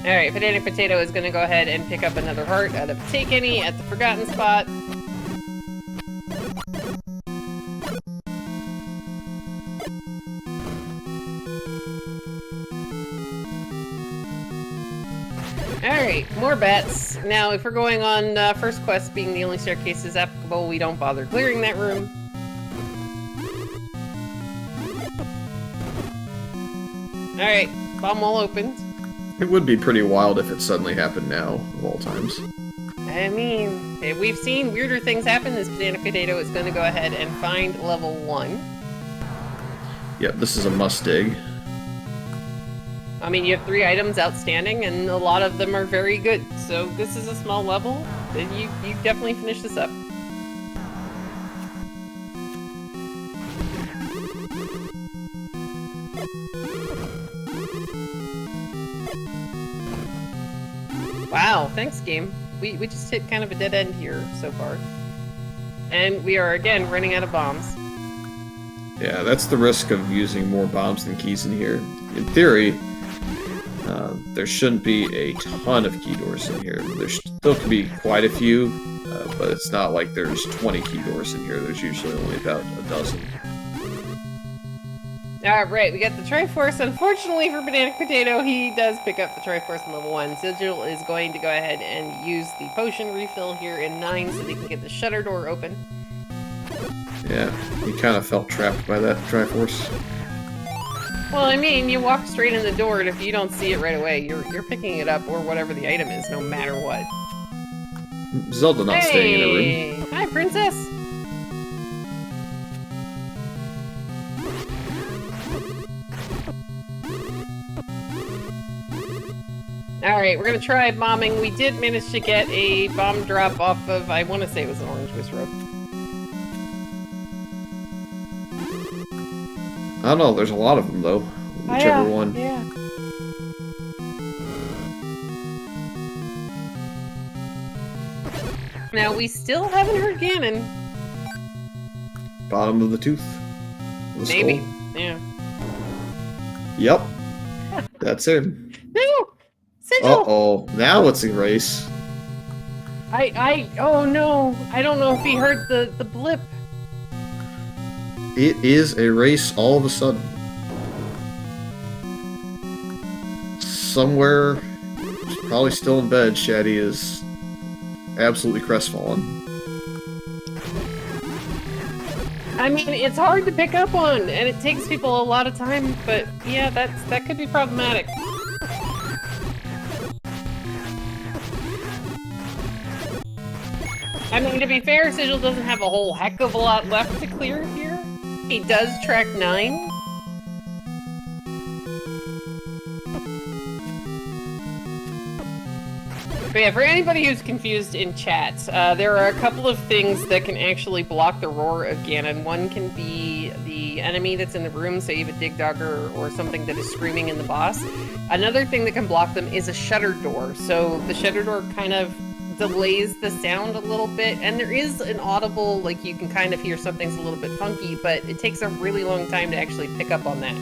Alright, Pedantic Potato is gonna go ahead and pick up another heart out of Take Any at the forgotten spot. Alright, more bats. Now, if we're going on first quest being the only staircase is applicable, we don't bother clearing that room. Alright, bomb wall opened. It would be pretty wild if it suddenly happened now, of all times. I mean, we've seen weirder things happen. This Pedantic Potato is going to go ahead and find level 1. Yep, this is a must dig. I mean, you have 3 items outstanding, and a lot of them are very good. So this is a small level. You definitely finish this up. Wow, thanks game. We just hit kind of a dead end here so far. And we are again running out of bombs. Yeah, that's the risk of using more bombs than keys in here. In theory, there shouldn't be a ton of key doors in here. There still could be quite a few, but it's not like there's 20 key doors in here. There's usually only about a dozen. Alright, we got the Triforce. Unfortunately for Pedantic Potato, he does pick up the Triforce in level 1. Sigil is going to go ahead and use the potion refill here in 9 so they can get the shutter door open. Yeah, he kind of felt trapped by that Triforce. Well, I mean, you walk straight in the door, and if you don't see it right away, you're picking it up, or whatever the item is, no matter what. Zelda not staying in a room. Hi, princess! Alright, we're gonna try bombing. We did manage to get a bomb drop off of, I want to say it was an orange whisk rope. I don't know, there's a lot of them though. Whichever one. Yeah. Now, we still haven't heard Ganon. Bottom of the tooth. The Maybe. skull. Yeah. Yep. That's him. No! Sigil! Uh-oh. Now it's a race. Oh no. I don't know if he heard the blip. It is a race all of a sudden. Somewhere, probably still in bed, Shaddy is absolutely crestfallen. I mean, it's hard to pick up on, and it takes people a lot of time, but yeah, that could be problematic. I mean, to be fair, Sigil doesn't have a whole heck of a lot left to clear here. He does track 9. But yeah, for anybody who's confused in chat, there are a couple of things that can actually block the roar of Ganon. One can be the enemy that's in the room, so you have a dig dogger or something that is screaming in the boss. Another thing that can block them is a shutter door. So the shutter door kind of delays the sound a little bit, and there is an audible, like you can kind of hear something's a little bit funky, but it takes a really long time to actually pick up on that.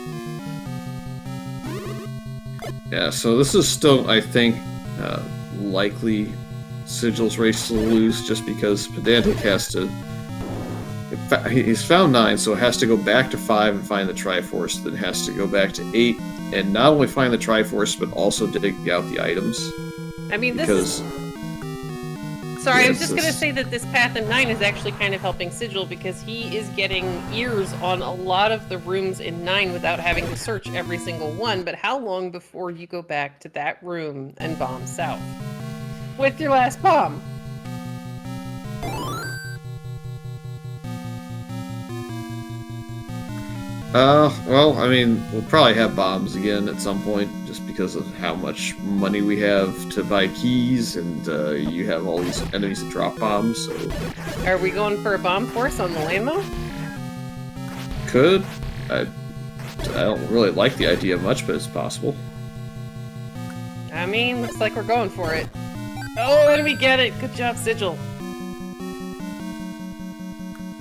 Yeah, so this is still, I think, likely Sigil's race to lose just because Pedantic has to... He's found 9, so it has to go back to 5 and find the Triforce, then has to go back to 8 and not only find the Triforce, but also dig out the items. I mean, this because... is... Sorry, I was just going to say that this path in 9 is actually kind of helping Sigil because he is getting ears on a lot of the rooms in 9 without having to search every single one. But how long before you go back to that room and bomb south? With your last bomb. Well, I mean, we'll probably have bombs again at some point, just because of how much money we have to buy keys, and you have all these enemies that drop bombs, so... Are we going for a bomb force on the Landmo? Could. I don't really like the idea much, but it's possible. I mean, looks like we're going for it. Oh, and we get it! Good job, Sigil.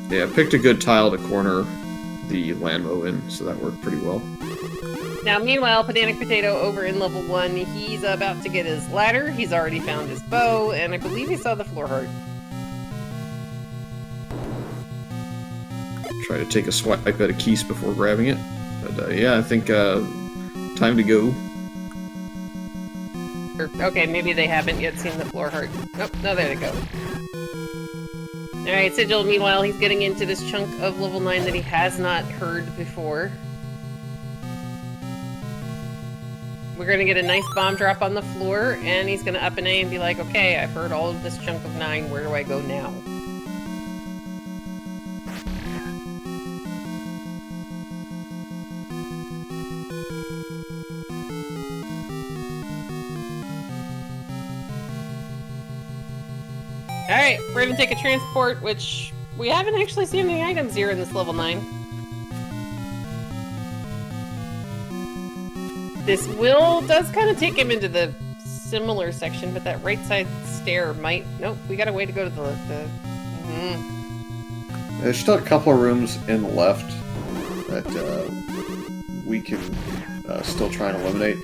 Yeah, picked a good tile to corner the Landmo in, so that worked pretty well. Now, meanwhile, Pedantic Potato over in level 1, he's about to get his ladder. He's already found his bow, and I believe he saw the floor heart. Try to take a swipe at a keys before grabbing it. But yeah, I think time to go. Okay, maybe they haven't yet seen the floor heart. Oh, no, there they go. Alright, Sigil, meanwhile, he's getting into this chunk of level 9 that he has not heard before. We're gonna get a nice bomb drop on the floor, and he's gonna up an A and be like, okay, I've heard all of this chunk of 9, where do I go now? Alright, we're gonna take a transport, which we haven't actually seen any items here in this level 9. This does kind of take him into the similar section, but that right side stair might... Nope, we got a way to go to the... There's still a couple of rooms in the left that we can still try and eliminate.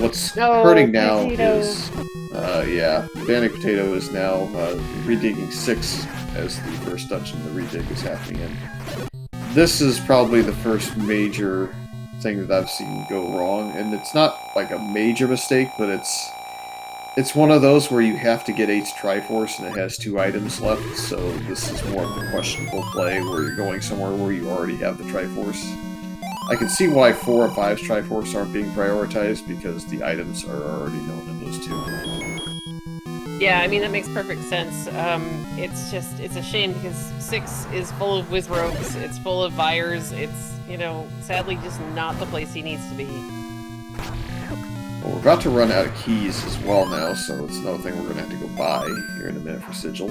What's hurting now is... yeah, Pedantic Potato is now redigging 6 as the first dungeon the redig is happening in. This is probably the first major thing that I've seen go wrong, and it's not like a major mistake, but it's one of those where you have to get 8's Triforce and it has 2 items left, so this is more of the questionable play where you're going somewhere where you already have the Triforce. I can see why 4 or 5's Triforce aren't being prioritized, because the items are already known in those 2. Yeah, I mean, that makes perfect sense. It's a shame because 6 is full of Wizrobes, it's full of Vyres, it's, you know, sadly just not the place he needs to be. Well, we're about to run out of keys as well now, so it's another thing we're going to have to go buy here in a minute for Sigil.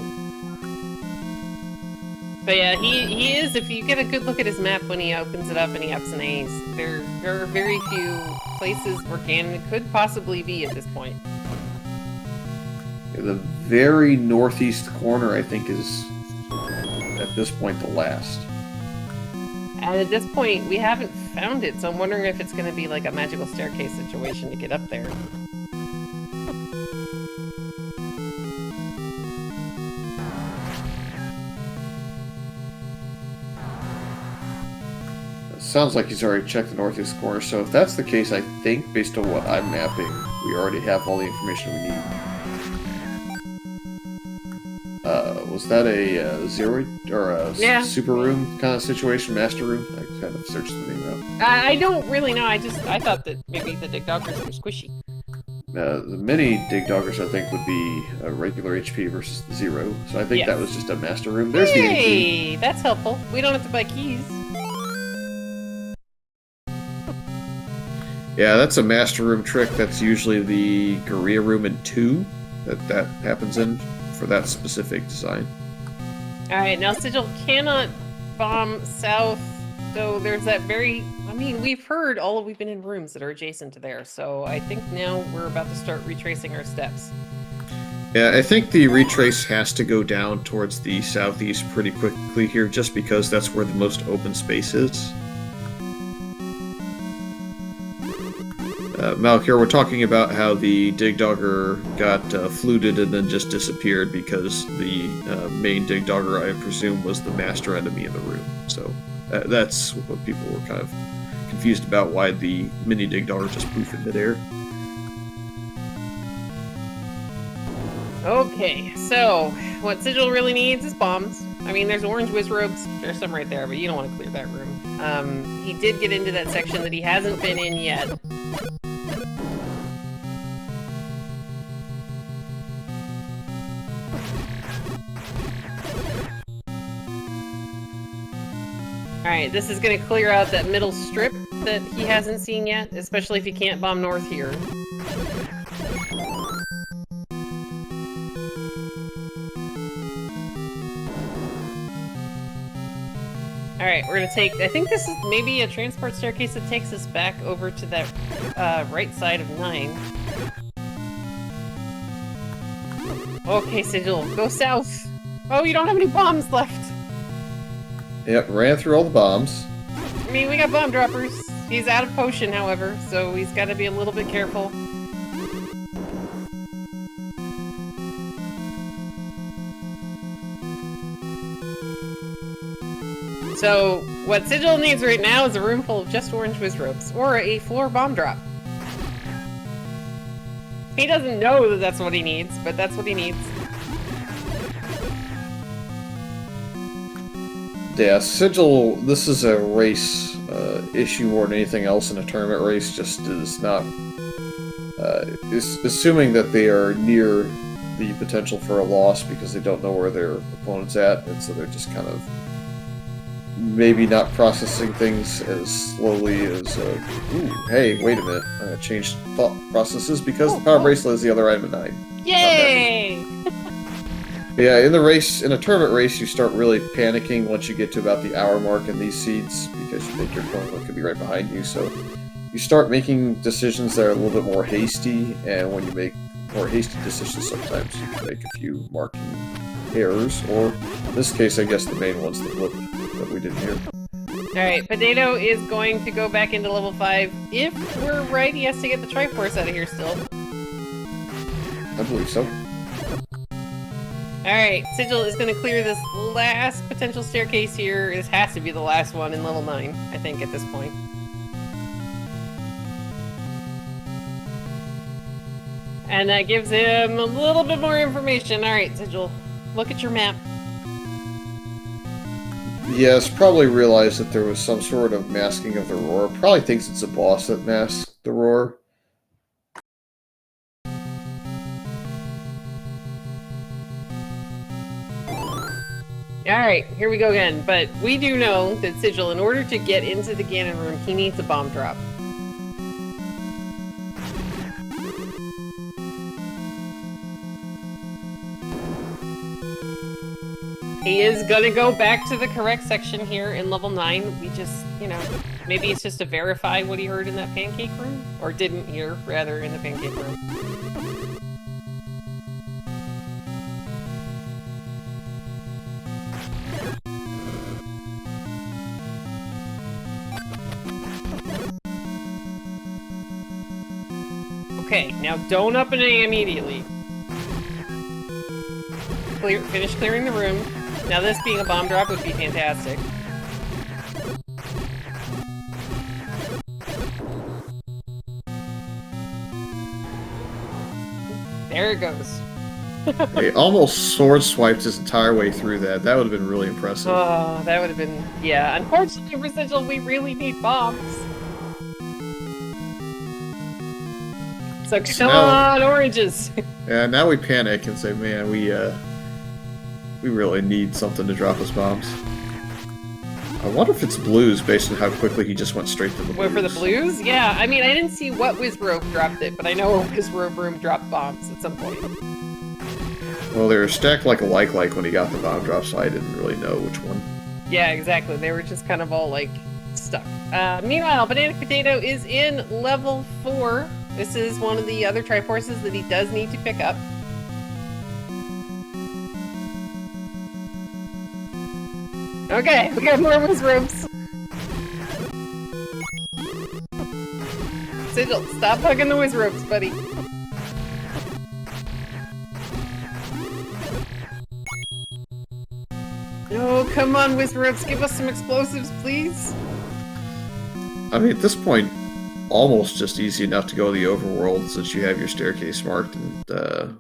But yeah, he is, if you get a good look at his map when he opens it up and he ups and A's, there are very few places where Ganon could possibly be at this point. The very northeast corner, I think, is, at this point, the last. And at this point, we haven't found it, so I'm wondering if it's going to be like a magical staircase situation to get up there. It sounds like he's already checked the northeast corner, so if that's the case, I think, based on what I'm mapping, we already have all the information we need. Was that a zero or a super room kind of situation, master room? I kind of searched the name out. I don't really know. I thought that maybe the Dig Doggers were squishy. The mini Dig Doggers, I think, would be a regular HP versus the 0. So I think that was just a master room. There's the key. That's helpful. We don't have to buy keys. Yeah, that's a master room trick. That's usually the Gorilla room in 2 that happens in for that specific design. Alright, now Sigil cannot bomb south, so there's that very... I mean, we've been in rooms that are adjacent to there, so I think now we're about to start retracing our steps. Yeah, I think the retrace has to go down towards the southeast pretty quickly here, just because that's where the most open space is. Malakir, we're talking about how the Dig Dogger got fluted and then just disappeared because the main Dig Dogger, I presume, was the master enemy in the room. So that's what people were kind of confused about, why the mini Dig Dogger just poofed in midair. Okay, so what Sigil really needs is bombs. I mean, there's orange Wizrobes. There's some right there, but you don't want to clear that room. He did get into that section that he hasn't been in yet. Alright, this is going to clear out that middle strip that he hasn't seen yet, especially if he can't bomb north here. Alright, we're going to take... I think this is maybe a transport staircase that takes us back over to that right side of 9. Okay, Sigil, go south! Oh, you don't have any bombs left! Yep, ran through all the bombs. I mean, we got bomb droppers. He's out of potion, however, so he's got to be a little bit careful. So, what Sigil needs right now is a room full of just orange Wizzrobes, or a floor bomb drop. He doesn't know that that's what he needs, but that's what he needs. Yeah, Sigil, this is a race issue more than anything else in a tournament race, just is not... is assuming that they are near the potential for a loss because they don't know where their opponent's at, and so they're just kind of maybe not processing things as slowly as, ooh, hey, wait a minute, I'm gonna change thought processes because the power bracelet is the other item at 9. Yay! Yeah, in a tournament race, you start really panicking once you get to about the hour mark in these seeds because you think your opponent could be right behind you, so you start making decisions that are a little bit more hasty, and when you make more hasty decisions, sometimes you can make a few marking errors, or in this case, I guess the main one's the blip that we didn't hear. Alright, Potato is going to go back into level 5. If we're right, he has to get the Triforce out of here still. I believe so. Alright, Sigil is going to clear this last potential staircase here. This has to be the last one in level 9, I think, at this point. And that gives him a little bit more information. Alright, Sigil, look at your map. Yes, probably realized that there was some sort of masking of the roar. Probably thinks it's a boss that masks the roar. Alright, here we go again. But we do know that Sigil, in order to get into the Ganon room, he needs a bomb drop. He is gonna go back to the correct section here in level 9. We just, you know, maybe it's just to verify what he heard in that pancake room? Or didn't hear, rather, in the pancake room. Okay, now don't up an A immediately. Finish clearing the room. Now this being a bomb drop would be fantastic. There it goes. He almost sword swiped his entire way through that. That would have been really impressive. Oh, that would have been... Yeah, unfortunately for Sigil, we really need bombs. So come on, oranges! Yeah, now we panic and say, man, we really need something to drop us bombs. I wonder if it's blues based on how quickly he just went straight to the blues. Went for the blues? Yeah, I mean, I didn't see what Wizzrobe dropped it, but I know Wizzrobe room dropped bombs at some point. Well, they were stacked like a like when he got the bomb drop, so I didn't really know which one. Yeah, exactly. They were just kind of all, like, stuck. Meanwhile, PedanticPotato is in level 4. This is one of the other Triforces that he does need to pick up. Okay, we got more Wizzrobes. Sigil, stop hugging the Wizzrobes, buddy. Oh, come on, Wizzrobes, give us some explosives, please. I mean, at this point, almost just easy enough to go to the overworld since you have your staircase marked and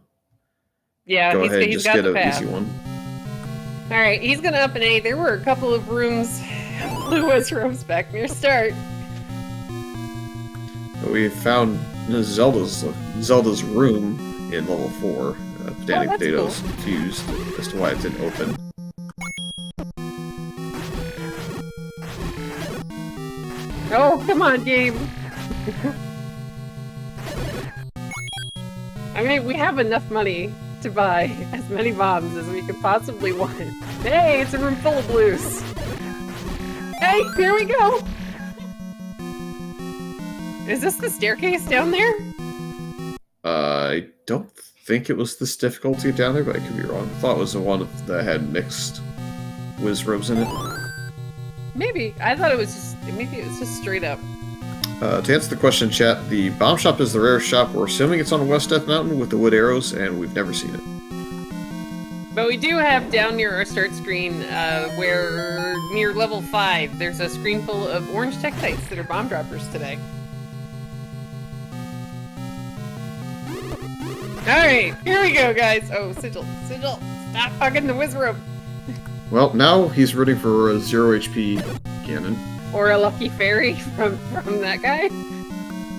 yeah, go ahead and he's just got get the an path. easy one. Alright, he's gonna up an A. There were a couple of rooms, blue Wizzrobes back near start. We found Zelda's room in level 4. PedanticPotato's confused as to why it didn't open. Oh, come on, game! I mean, we have enough money to buy as many bombs as we could possibly want. Hey, it's a room full of blues! Hey, here we go! Is this the staircase down there? I don't think it was this difficulty down there, but I could be wrong. I thought it was the one that had mixed Wizzrobes in it. Maybe. I thought it was just... Maybe it was just straight up. To answer the question, chat, the bomb shop is the rarest shop. We're assuming it's on West Death Mountain with the wood arrows, and we've never seen it. But we do have down near our start screen, where near level 5, there's a screen full of orange tektites that are bomb droppers today. Alright, here we go, guys. Oh, Sigil, stop hugging the whiz rope. Well, now he's rooting for a 0 HP Ganon. Or a lucky fairy from that guy.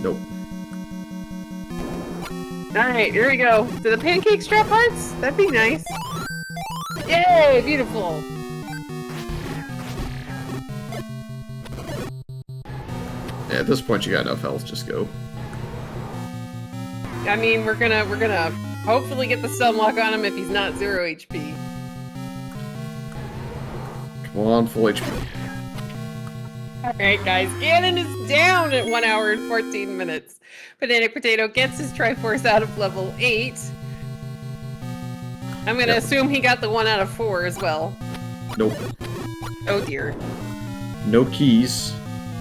Nope. Alright, here we go. Do the pancakes drop hearts? That'd be nice. Yay, beautiful. Yeah, at this point you got enough health, just go. I mean, we're gonna hopefully get the stunlock on him if he's not 0 HP. Come on, full HP. Alright guys, Ganon is down at 1 hour and 14 minutes. PedanticPotato gets his Triforce out of level 8. I'm gonna assume he got the 1 out of 4 as well. Nope. Oh dear. No keys.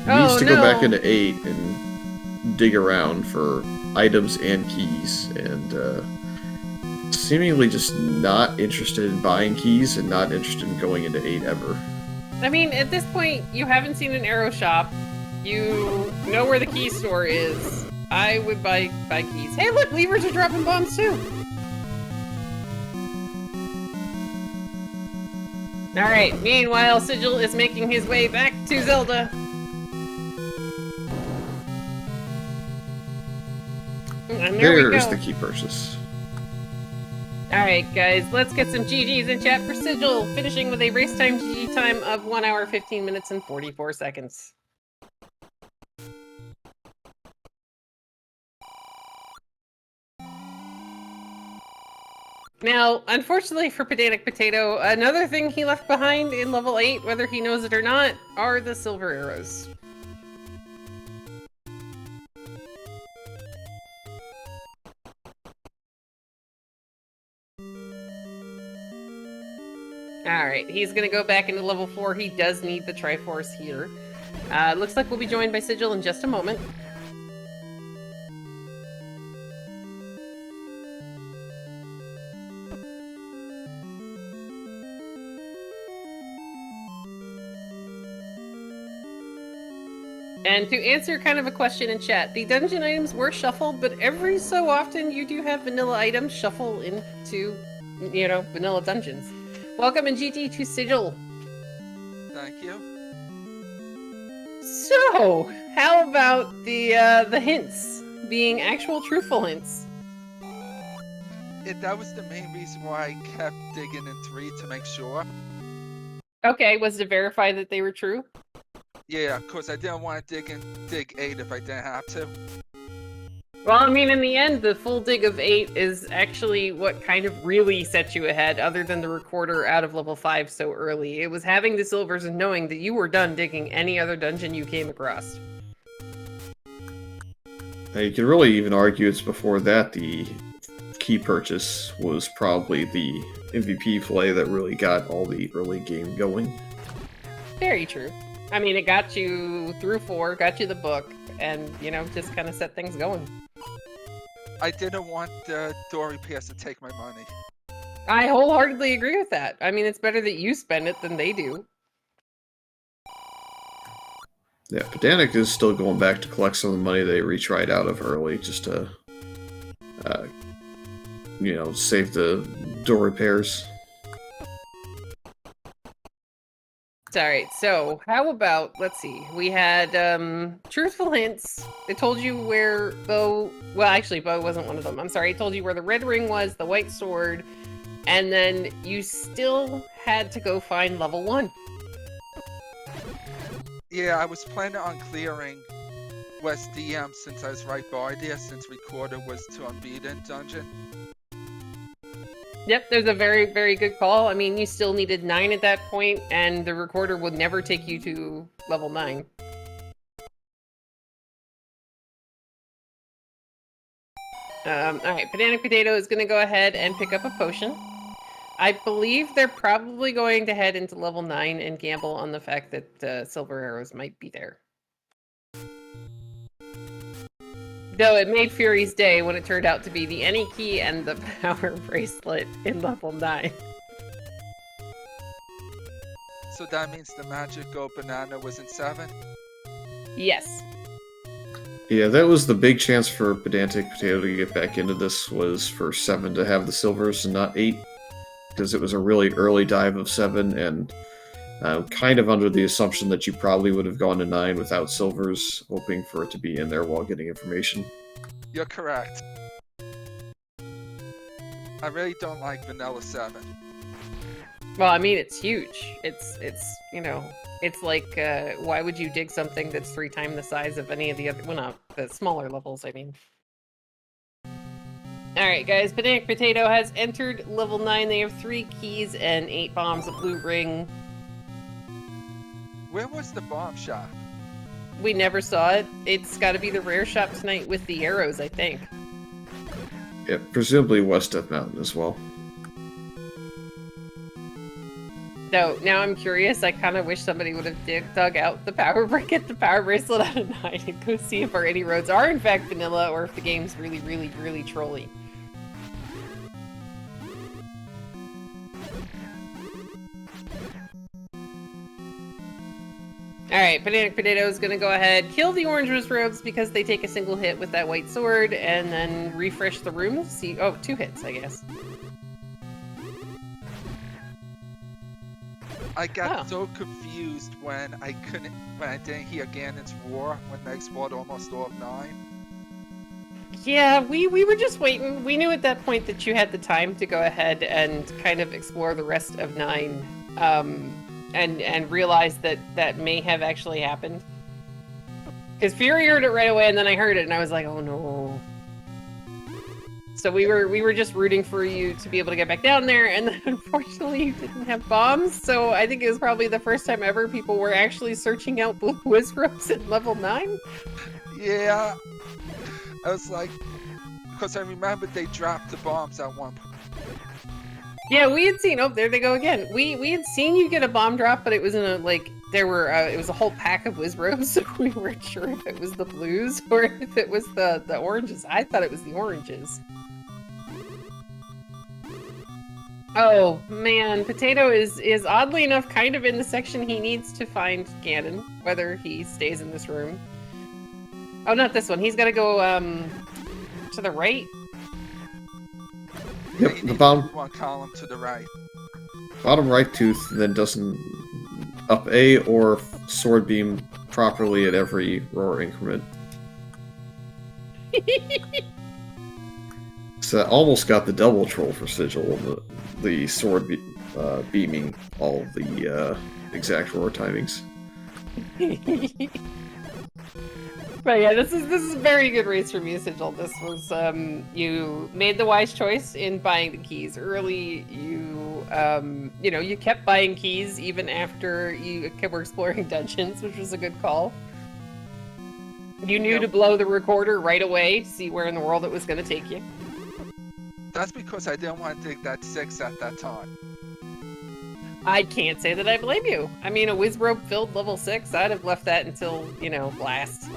He Oh, needs to go no. back into 8 and dig around for items and keys, and seemingly just not interested in buying keys and not interested in going into 8 ever. I mean, at this point, you haven't seen an arrow shop. You know where the key store is. I would buy keys. Hey, look, levers are dropping bombs too. Alright, meanwhile, Sigil is making his way back to Zelda. And there we There's go. the key purchase. Alright, guys, let's get some GGs in chat for Sigil, finishing with a race time GG time of 1 hour, 15 minutes, and 44 seconds. Now, unfortunately for PedanticPotato, another thing he left behind in level 8, whether he knows it or not, are the silver arrows. Alright, he's gonna go back into level 4. He does need the Triforce here. Looks like we'll be joined by Sigil in just a moment. And to answer kind of a question in chat, the dungeon items were shuffled, but every so often you do have vanilla items shuffle into, you know, vanilla dungeons. Welcome in GT to Sigil. Thank you. So, how about the hints being actual truthful hints? That was the main reason why I kept digging in 3 to make sure. Okay, was to verify that they were true? Yeah, because I didn't want to dig 8 if I didn't have to. Well, I mean, in the end, the full dig of 8 is actually what kind of really set you ahead, other than the recorder out of level 5 so early. It was having the silvers and knowing that you were done digging any other dungeon you came across. Now, you could really even argue it's before that the key purchase was probably the MVP play that really got all the early game going. Very true. I mean, it got you through 4, got you the book, and, you know, just kind of set things going. I didn't want the door repairs to take my money. I wholeheartedly agree with that. I mean, it's better that you spend it than they do. Yeah, Pedantic is still going back to collect some of the money they retried out of early, just to, you know, save the door repairs. Alright, so how about, let's see, we had truthful hints. It told you where Bo, well actually Bo wasn't one of them, I'm sorry, it told you where the red ring was, the white sword, and then you still had to go find level 1. Yeah, I was planning on clearing West DM since I was right by there, since Recorder was to unbeaten dungeon. Yep, there's a very, very good call. I mean, you still needed 9 at that point, and the recorder would never take you to level 9. Alright, PedanticPotato is going to go ahead and pick up a potion. I believe they're probably going to head into level 9 and gamble on the fact that silver arrows might be there. No, it made Fury's day when it turned out to be the any key and the power bracelet in level 9. So that means the magical banana was in 7? Yes. Yeah, that was the big chance for Pedantic Potato to get back into this, was for 7 to have the silvers and not 8. Because it was a really early dive of 7, and kind of under the assumption that you probably would have gone to 9 without silvers, hoping for it to be in there while getting information. You're correct. I really don't like vanilla 7. Well, I mean, it's huge. It's you know, it's like, why would you dig something that's 3 times the size of any of the other, well, not the smaller levels, I mean. Alright, guys, Pedantic Potato has entered level 9. They have 3 keys and 8 bombs, a blue ring. Where was the bomb shop? We never saw it. It's got to be the rare shop tonight with the arrows, I think. Yeah, presumably West Death Mountain as well. So now I'm curious. I kind of wish somebody would have dug out the power brick at the power bracelet out of 9 and go see if our 80 roads are in fact vanilla or if the game's really, really, really trolly. Alright, Pedantic Potato is going to go ahead, kill the orange robes because they take a single hit with that white sword, and then refresh the room. See, oh, 2 hits, I guess. I got so confused when I didn't hear Ganon's roar when they explored almost all of 9. Yeah, we were just waiting. We knew at that point that you had the time to go ahead and kind of explore the rest of 9, and realized that that may have actually happened. Because Fury heard it right away, and then I heard it, and I was like, oh no. So we were just rooting for you to be able to get back down there, and then unfortunately you didn't have bombs, so I think it was probably the first time ever people were actually searching out blue Wizrobes at level 9. Yeah. I was like, because I remembered they dropped the bombs at one point. Yeah, we had seen, oh, there they go again. We had seen you get a bomb drop, but it was in a, like, there were, it was a whole pack of Wizrobes, so we weren't sure if it was the blues or if it was the oranges. I thought it was the oranges. Oh, man, Potato is oddly enough kind of in the section he needs to find Ganon, whether he stays in this room. Oh, not this one. He's got to go, to the right. Yep, the bottom one column to the right. Bottom right tooth then doesn't up A or sword beam properly at every roar increment. So that almost got the double troll for Sigil, the sword beaming all the exact roar timings. But yeah, this is a very good race from you, Sigil. This was, you made the wise choice in buying the keys early. You, you know, you kept buying keys even after you were exploring dungeons, which was a good call. You knew to blow the recorder right away to see where in the world it was going to take you. That's because I didn't want to dig that 6 at that time. I can't say that I blame you. I mean, a Wizrobe filled level 6, I'd have left that until, you know, last.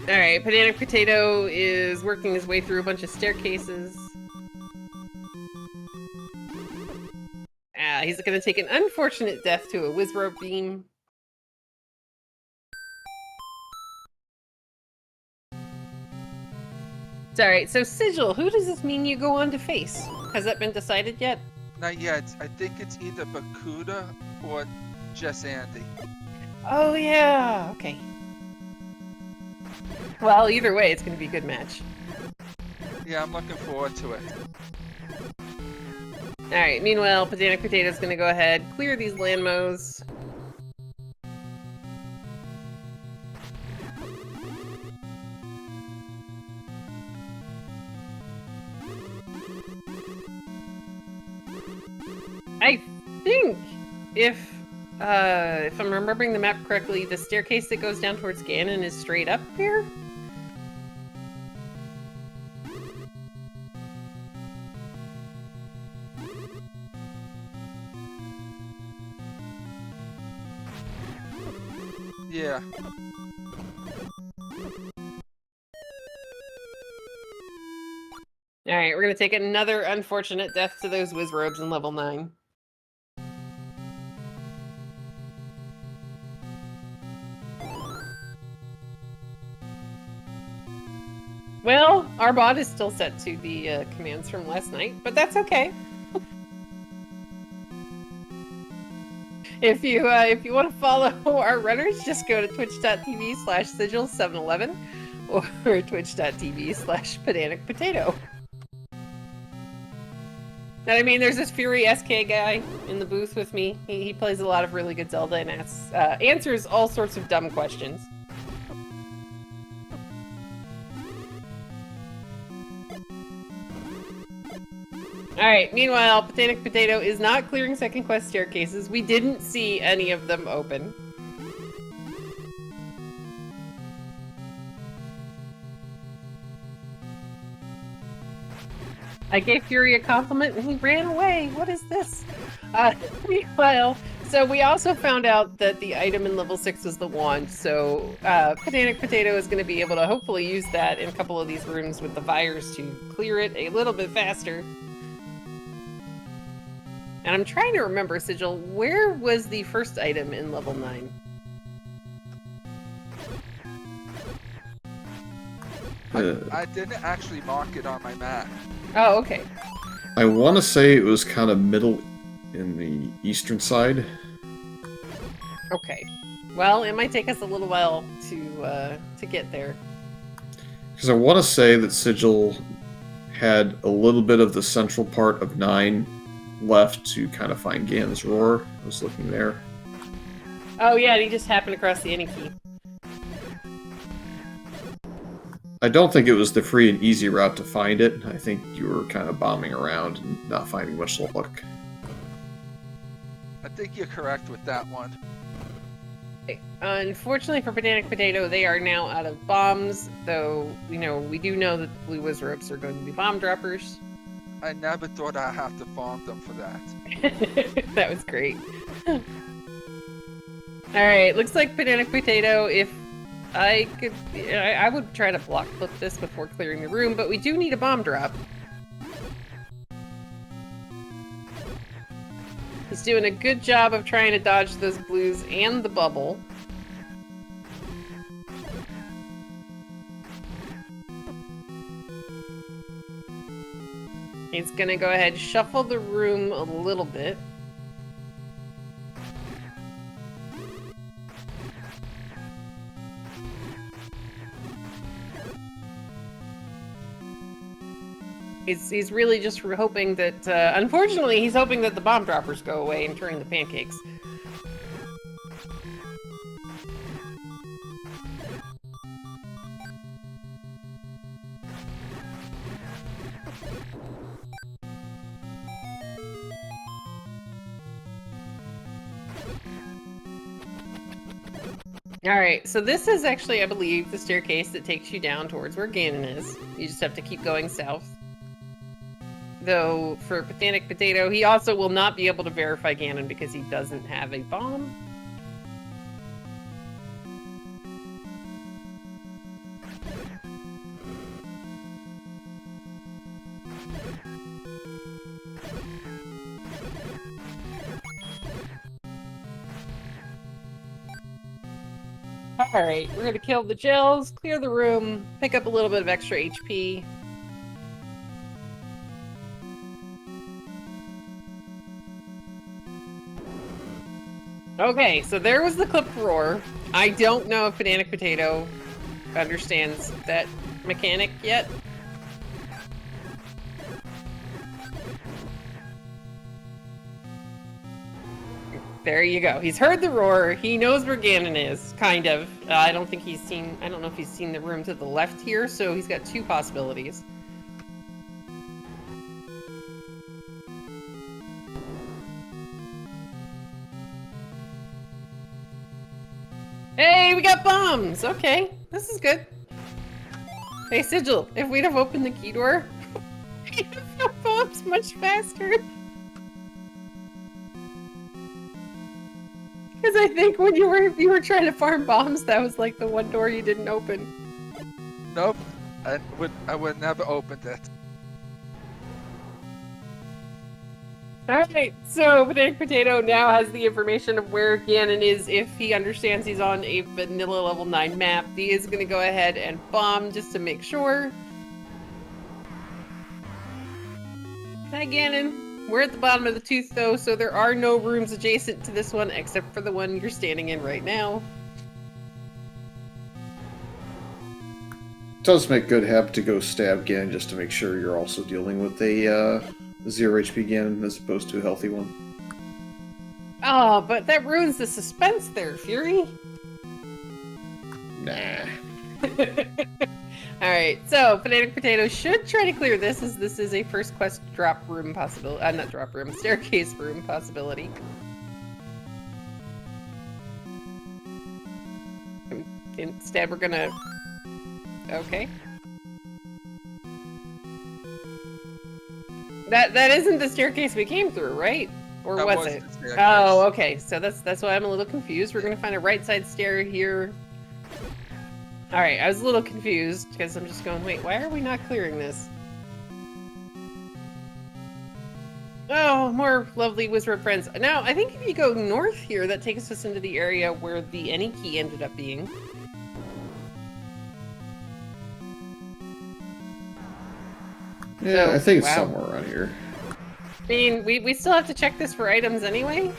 Alright, Pedantic Potato is working his way through a bunch of staircases. He's gonna take an unfortunate death to a Wizrobe beam. Alright, so Sigil, who does this mean you go on to face? Has that been decided yet? Not yet. I think it's either Bakuda or just Andy. Oh yeah, okay. Well, either way, it's gonna be a good match. Yeah, I'm looking forward to it. Alright, meanwhile, Pedantic Potato's gonna go ahead, clear these landmos. I think if I'm remembering the map correctly, the staircase that goes down towards Ganon is straight up here? Yeah. Alright, we're gonna take another unfortunate death to those Wizrobes in level 9. Well, our bot is still set to the commands from last night, but that's okay. If you want to follow our runners, just go to twitch.tv/sigil711 or twitch.tv/PedanticPotato. And I mean, there's this Fury SK guy in the booth with me. He plays a lot of really good Zelda and answers all sorts of dumb questions. Alright, meanwhile, Pedantic Potato is not clearing second quest staircases. We didn't see any of them open. I gave Fury a compliment and he ran away. What is this? Meanwhile, so we also found out that the item in level 6 was the wand, so Pedantic Potato is going to be able to hopefully use that in a couple of these rooms with the Vires to clear it a little bit faster. And I'm trying to remember, Sigil, where was the first item in level 9? I didn't actually mark it on my map. Oh, okay. I want to say it was kind of middle in the eastern side. Okay. Well, it might take us a little while to get there. Because I want to say that Sigil had a little bit of the central part of 9 left to kind of find Ganon's Roar. I was looking there. Oh yeah, and he just happened across the any key. I don't think it was the free and easy route to find it. I think you were kind of bombing around and not finding much luck. I think you're correct with that one. Unfortunately for Pedantic Potato, they are now out of bombs, though, you know, we do know that the blue Wizrobes are going to be bomb droppers. I never thought I'd have to farm them for that. That was great. Alright, looks like Pedantic Potato, if I could... I would try to block flip this before clearing the room, but we do need a bomb drop. He's doing a good job of trying to dodge those blues and the bubble. He's gonna go ahead and shuffle the room a little bit. He's really just hoping that, unfortunately, he's hoping that the bomb droppers go away and turn the pancakes. Alright, so this is actually, I believe, the staircase that takes you down towards where Ganon is. You just have to keep going south. Though, for Pedantic Potato, he also will not be able to verify Ganon because he doesn't have a bomb. Alright, we're gonna kill the gels, clear the room, pick up a little bit of extra HP. Okay, so there was the clipped roar. I don't know if Pedantic Potato understands that mechanic yet. There you go. He's heard the roar. He knows where Ganon is, kind of. I don't know if he's seen the room to the left here, so he's got two possibilities. Hey, we got bombs! Okay, this is good. Hey, Sigil, if we'd have opened the key door, we'd have got bombs much faster. Because I think when you were trying to farm bombs, that was like the one door you didn't open. Nope. I would never open it. Alright, so Pedantic Potato now has the information of where Ganon is if he understands he's on a vanilla level 9 map. He is going to go ahead and bomb just to make sure. Hi, Ganon. We're at the bottom of the tooth, though, so there are no rooms adjacent to this one except for the one you're standing in right now. It does make good habit to go stab Ganon just to make sure you're also dealing with a 0 HP Ganon as opposed to a healthy one. Oh, but that ruins the suspense there, Fury. Nah. Alright, so Pedantic Potato should try to clear this, as this is a first quest drop room possibility. Not drop room, staircase room possibility. Instead, we're gonna... Okay. That isn't the staircase we came through, right? Or That was was it? the staircase. Oh, okay. So that's why I'm a little confused. We're gonna find a right side stair here. Alright, I was a little confused because I'm just going, wait, why are we not clearing this? Oh, more lovely Wizard friends. Now, I think if you go north here, that takes us into the area where the any key ended up being. Yeah, So, I think it's wow. somewhere around here. I mean, we still have to check this for items anyway.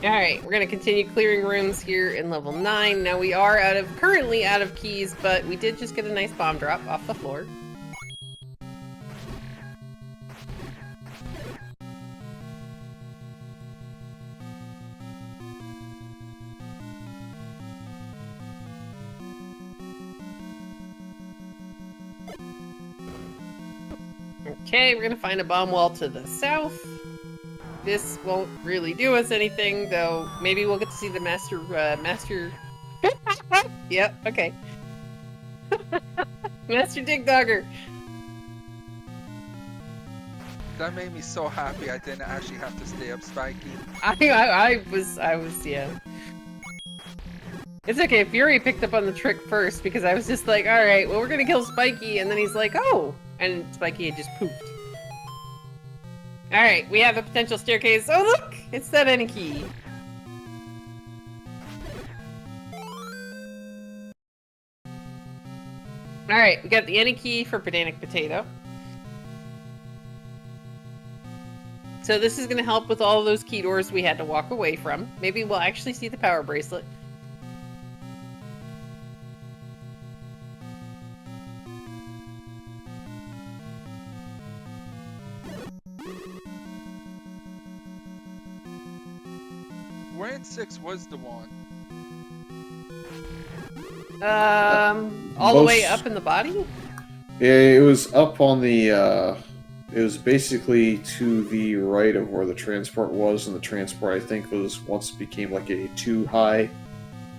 Alright, we're gonna continue clearing rooms here in level 9. Now we are currently out of keys, but we did just get a nice bomb drop off the floor. Okay, we're gonna find a bomb wall to the south. This won't really do us anything, though. Maybe we'll get to see the master. Yep. Okay. Master Dig Dogger. That made me so happy I didn't actually have to stay up Spiky. I was, yeah. It's okay. Fury picked up on the trick first because I was just like, all right, well, we're gonna kill Spiky, and then he's like, oh, and Spiky had just pooped. Alright, we have a potential staircase. Oh, look! It's that any key. Alright, we got the any key for Pedantic Potato. So this is going to help with all those key doors we had to walk away from. Maybe we'll actually see the power bracelet. Where 6 was the one? All the way up in the body? Yeah, it was up on the, it was basically to the right of where the transport was, and the transport, I think, was once became like a too high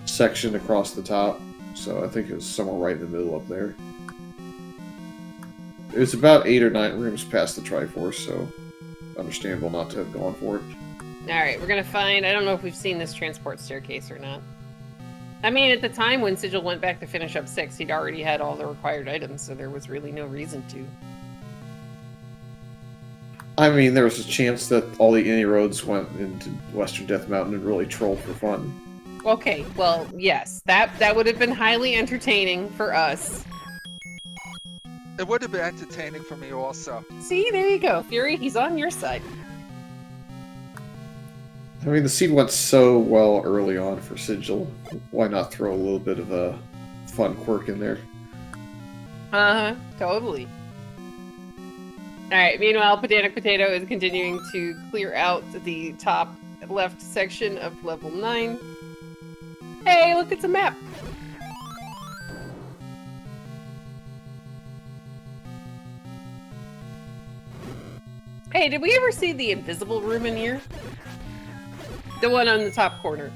section across the top. So I think it was somewhere right in the middle up there. It was about 8 or 9 rooms past the Triforce, so understandable not to have gone for it. Alright, we're gonna find... I don't know if we've seen this transport staircase or not. I mean, at the time when Sigil went back to finish up 6, he'd already had all the required items, so there was really no reason to. I mean, there was a chance that all the any roads went into Western Death Mountain and really trolled for fun. Okay, well, yes. That would have been highly entertaining for us. It would have been entertaining for me also. See, there you go. Fury, he's on your side. I mean, the seed went so well early on for Sigil. Why not throw a little bit of a fun quirk in there? Uh-huh, totally. Alright, meanwhile, Pedantic Potato is continuing to clear out the top left section of level 9. Hey, look, it's a map! Hey, did we ever see the invisible room in here? The one on the top corner.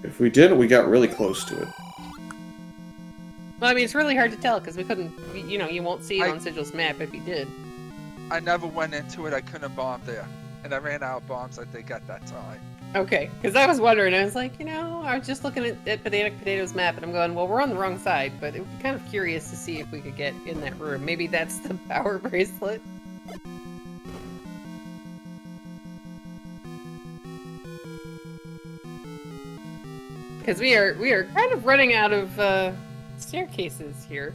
If we didn't, we got really close to it. Well, I mean, it's really hard to tell because we couldn't, you know, you won't see it I- on Sigil's map if you did. I never went into it. I couldn't bomb there. And I ran out of bombs, I think, at that time. Okay, because I was wondering, I was like, you know, I was just looking at Pedantic Potato's map and I'm going, well, we're on the wrong side, but it would be kind of curious to see if we could get in that room. Maybe that's the power bracelet. Because we are kind of running out of staircases here.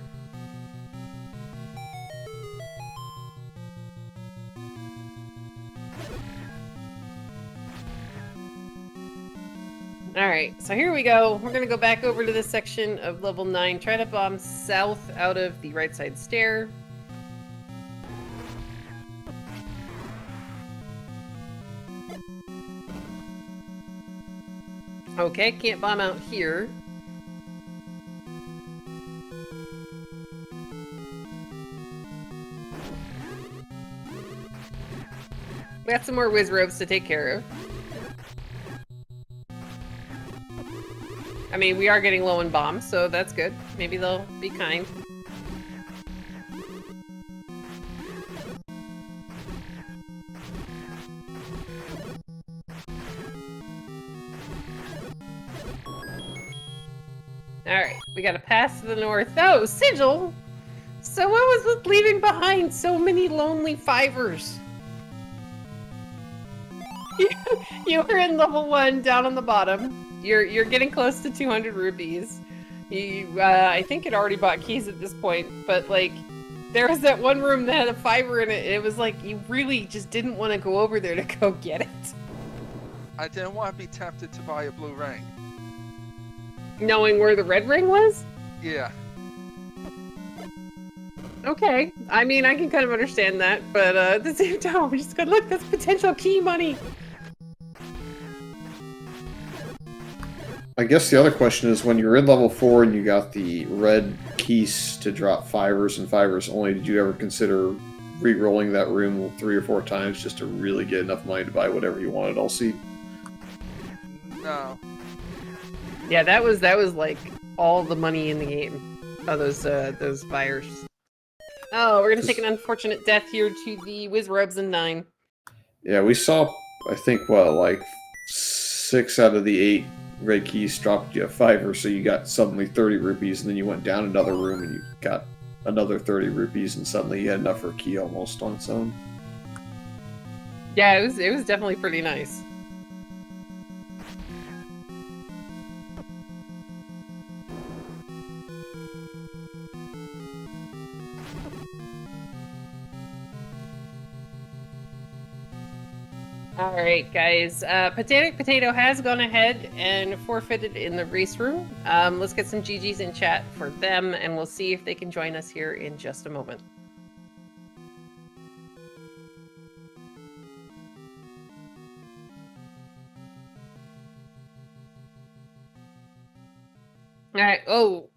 Alright, so here we go. We're gonna go back over to this section of level 9. Try to bomb south out of the right side stair. Okay, can't bomb out here. We got some more whiz ropes to take care of. I mean, we are getting low in bombs, so that's good. Maybe they'll be kind. Alright, we got a pass to the north. Oh, Sigil! So what was with leaving behind so many lonely fivers? You were in level 1 down on the bottom. You're getting close to 200 rupees. You, I think it already bought keys at this point, but like, there was that one room that had a fiver in it, and it was like, you really just didn't want to go over there to go get it. I didn't want to be tempted to buy a blue ring. Knowing where the red ring was? Yeah. Okay. I mean, I can kind of understand that, but at the same time, we just go, look, that's potential key money. I guess the other question is, when you're in level 4 and you got the red keys to drop fivers and fivers only, did you ever consider re-rolling that room 3 or 4 times just to really get enough money to buy whatever you wanted all seed? No. Yeah, that was like all the money in the game. Oh, those fires. Oh, we're gonna take an unfortunate death here to the Wizrubs in 9. Yeah, we saw, I think, what, like 6 out of the 8 red keys dropped you a fiver, so you got suddenly 30 rupees, and then you went down another room and you got another 30 rupees, and suddenly you had enough for a key almost on its own. Yeah, it was definitely pretty nice. Alright, guys. Pedantic Potato has gone ahead and forfeited in the race room. Let's get some GGs in chat for them, and we'll see if they can join us here in just a moment. Alright, oh,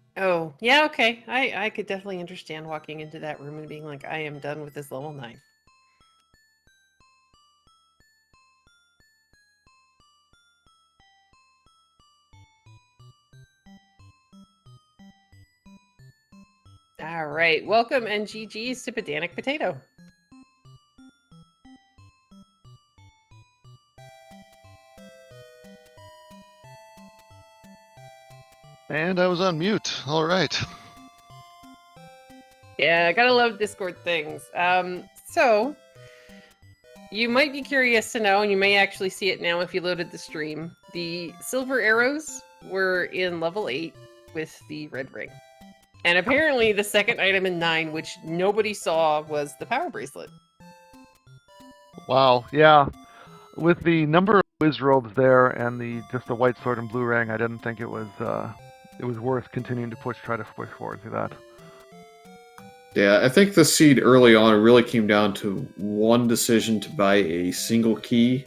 yeah, okay. I could definitely understand walking into that room and being like, I am done with this level 9. All right, welcome and GG's to Pedantic Potato. And I was on mute. All right. Yeah, I gotta love Discord things. So you might be curious to know, and you may actually see it now if you loaded the stream. The silver arrows were in level 8 with the red ring. And apparently the second item in 9, which nobody saw, was the power bracelet. Wow. Yeah. With the number of whiz robes there and just the white sword and blue ring, I didn't think it was worth continuing to try to push forward through that. Yeah, I think the seed early on really came down to one decision to buy a single key,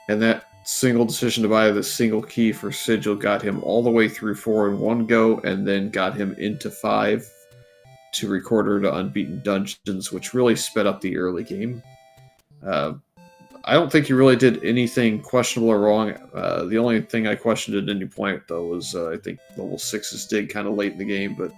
and that single decision to buy the single key for Sigil got him all the way through 4 in one go, and then got him into 5 to Recorder to Unbeaten Dungeons, which really sped up the early game. I don't think you really did anything questionable or wrong. The only thing I questioned at any point, though, was I think level 6's dig kind of late in the game. But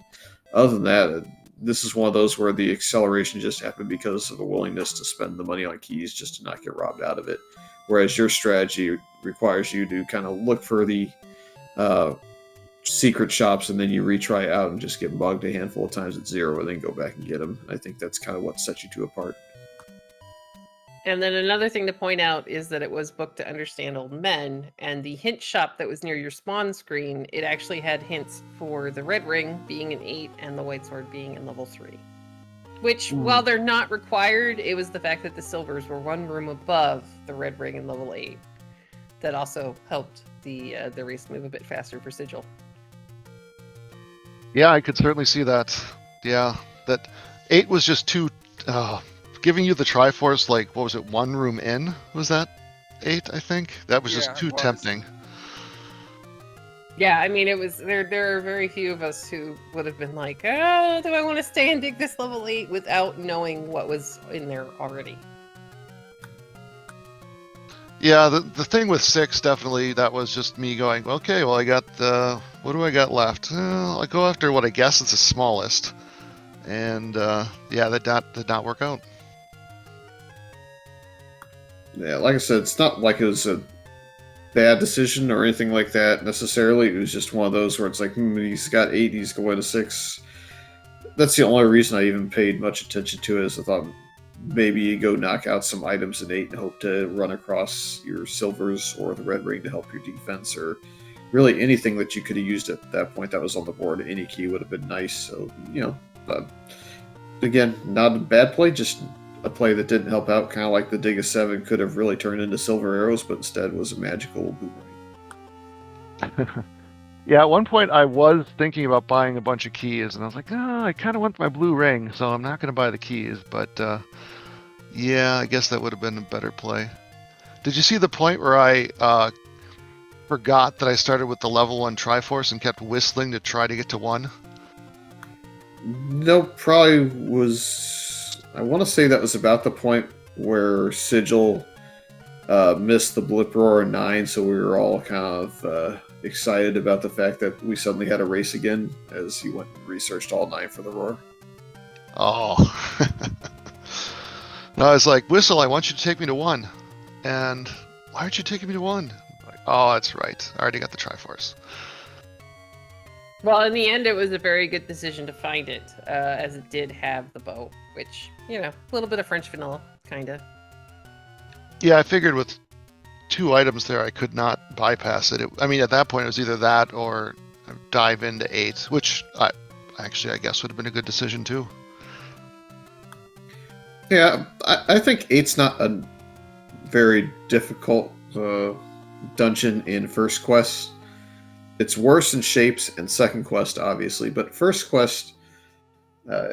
other than that, this is one of those where the acceleration just happened because of a willingness to spend the money on keys just to not get robbed out of it. Whereas your strategy requires you to kind of look for the secret shops, and then you retry out and just get bugged a handful of times at 0, and then go back and get them. I think that's kind of what sets you two apart. And then another thing to point out is that it was booked to understand old men, and the hint shop that was near your spawn screen, it actually had hints for the red ring being an 8 and the white sword being in level 3. Which, while they're not required, it was the fact that the silvers were one room above the red ring in level 8 that also helped the race move a bit faster for Sigil. Yeah, I could certainly see that. Yeah, that 8 was just too... giving you the Triforce, like, what was it, one room in? Was that 8, I think? That was just too tempting. Yeah, I mean, it was... There are very few of us who would have been like, oh, do I want to stay and dig this level 8 without knowing what was in there already? Yeah, the thing with 6, definitely, that was just me going, okay, well, I got the... What do I got left? I'll go after what I guess is the smallest. And, yeah, that did not work out. Yeah, like I said, it's not like it was a bad decision or anything like that necessarily. It was just one of those where it's like, he's got 8, he's going to 6. That's the only reason I even paid much attention to it, is I thought maybe you go knock out some items in 8 and hope to run across your silvers or the red ring to help your defense, or really anything that you could have used at that point that was on the board. Any key would have been nice. So, again, not a bad play, just a play that didn't help out, kind of like the dig of 7 could have really turned into silver arrows, but instead was a magical boomerang. Yeah, at one point I was thinking about buying a bunch of keys, and I was like, oh, I kind of want my blue ring, so I'm not going to buy the keys. But yeah, I guess that would have been a better play. Did you see the point where I forgot that I started with the level 1 Triforce and kept whistling to try to get to 1? No, probably was... I want to say that was about the point where Sigil missed the Blip Roar 9, so we were all kind of excited about the fact that we suddenly had a race again, as he went and researched all 9 for the Roar. Oh. No, I was like, Whistle, I want you to take me to 1. And why aren't you taking me to 1? Like, oh, that's right. I already got the Triforce. Well, in the end, it was a very good decision to find it, as it did have the bow, which, a little bit of French vanilla, kind of. Yeah, I figured with 2 items there, I could not bypass it. I mean, at that point, it was either that or dive into 8, which I guess would have been a good decision, too. Yeah, I think 8's not a very difficult dungeon in first quest. It's worse in shapes and second quest, obviously, but first quest,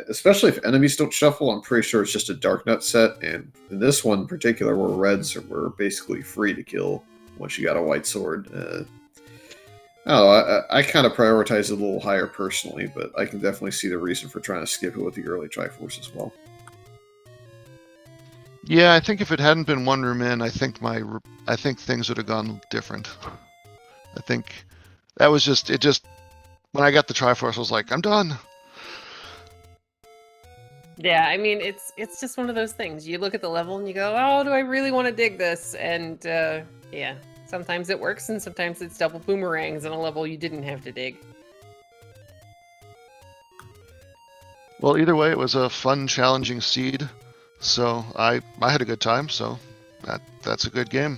especially if enemies don't shuffle, I'm pretty sure it's just a Dark Nut set, and in this one in particular, where reds were basically free to kill once you got a white sword. I don't know, I kind of prioritize it a little higher personally, but I can definitely see the reason for trying to skip it with the early Triforce as well. Yeah, I think if it hadn't been 1 room in, I think things would have gone different. I think that was just when I got the Triforce, I was like, I'm done. Yeah, I mean, it's just one of those things. You look at the level and you go, oh, do I really want to dig this? And yeah, sometimes it works and sometimes it's double boomerangs on a level you didn't have to dig. Well, either way, it was a fun, challenging seed. So I had a good time, so that's a good game.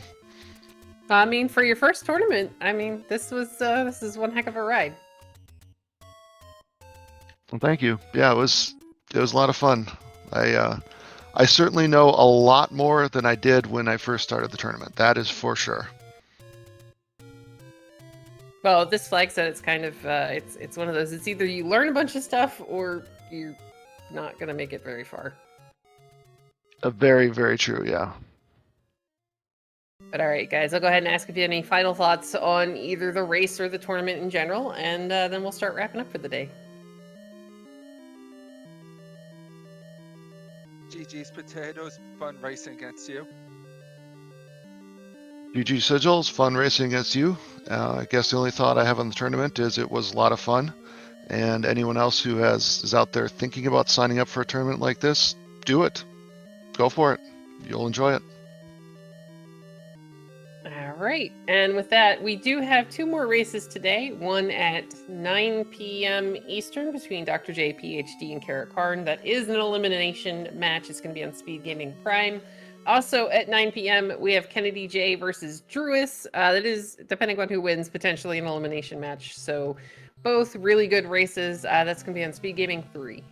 I mean, for your first tournament, I mean, this is one heck of a ride. Well, thank you. Yeah, it was a lot of fun. I certainly know a lot more than I did when I first started the tournament. That is for sure. Well, this flag set, it's kind of it's one of those. It's either you learn a bunch of stuff or you're not gonna make it very far. Very, very true. Yeah. But all right, guys, I'll go ahead and ask if you have any final thoughts on either the race or the tournament in general, and then we'll start wrapping up for the day. GG's potatoes, fun racing against you. GG Sigils, fun racing against you. I guess the only thought I have on the tournament is it was a lot of fun. And anyone else who is out there thinking about signing up for a tournament like this, do it. Go for it. You'll enjoy it. All right, and with that, we do have 2 more races today. One at 9 p.m. Eastern between Dr. J, PhD, and Kara Karn. That is an elimination match. It's going to be on SpeedGaming Prime. Also at 9 p.m., we have Kennedy J versus Druis. That is, depending on who wins, potentially an elimination match. So both really good races. That's going to be on SpeedGaming 3.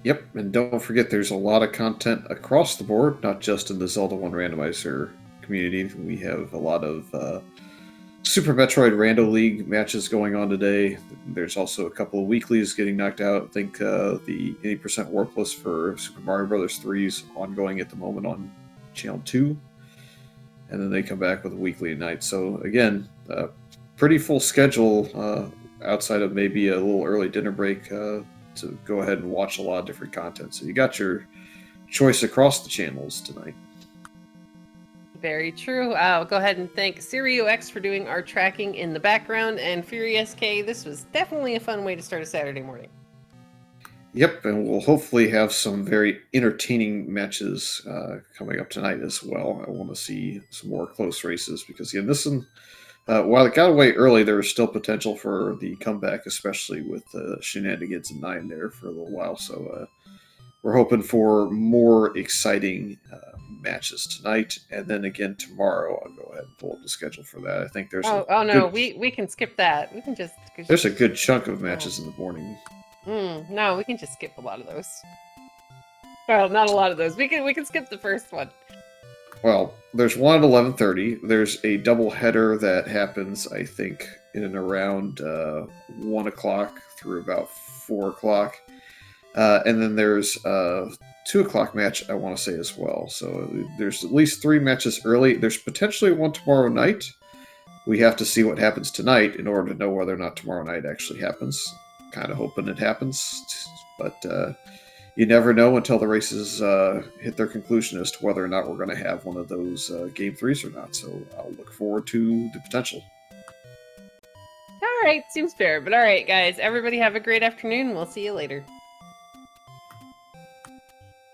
Yep, and don't forget there's a lot of content across the board, not just in the Zelda 1 Randomizer community. We have a lot of Super Metroid Rando League matches going on today. There's also a couple of weeklies getting knocked out. I think the 80% Warp list for Super Mario Bros. 3 is ongoing at the moment on Channel 2. And then they come back with a weekly at night. So again, pretty full schedule outside of maybe a little early dinner break to go ahead and watch a lot of different content. So you got your choice across the channels tonight. Very true. I'll go ahead and thank SirioX for doing our tracking in the background, and FurySK. This was definitely a fun way to start a Saturday morning. Yep, and we'll hopefully have some very entertaining matches coming up tonight as well. I want to see some more close races because, again, this one, while it got away early, there was still potential for the comeback, especially with Shenanigans and 9 there for a little while. So we're hoping for more exciting matches tonight, and then again tomorrow. I'll go ahead and pull up the schedule for that. I think there's no, we can skip that. We can just there's a good chunk of matches in the morning. No, we can just skip a lot of those. Well, not a lot of those. We can skip the first one. Well, there's one at 11:30. There's a double header that happens, I think, in and around 1 o'clock through about 4 o'clock. And then there's a 2 o'clock match, I want to say, as well. So there's at least 3 matches early. There's potentially one tomorrow night. We have to see what happens tonight in order to know whether or not tomorrow night actually happens. Kind of hoping it happens. But you never know until the races hit their conclusion as to whether or not we're going to have one of those Game 3s or not. So I'll look forward to the potential. All right, seems fair. But all right, guys, everybody have a great afternoon. We'll see you later.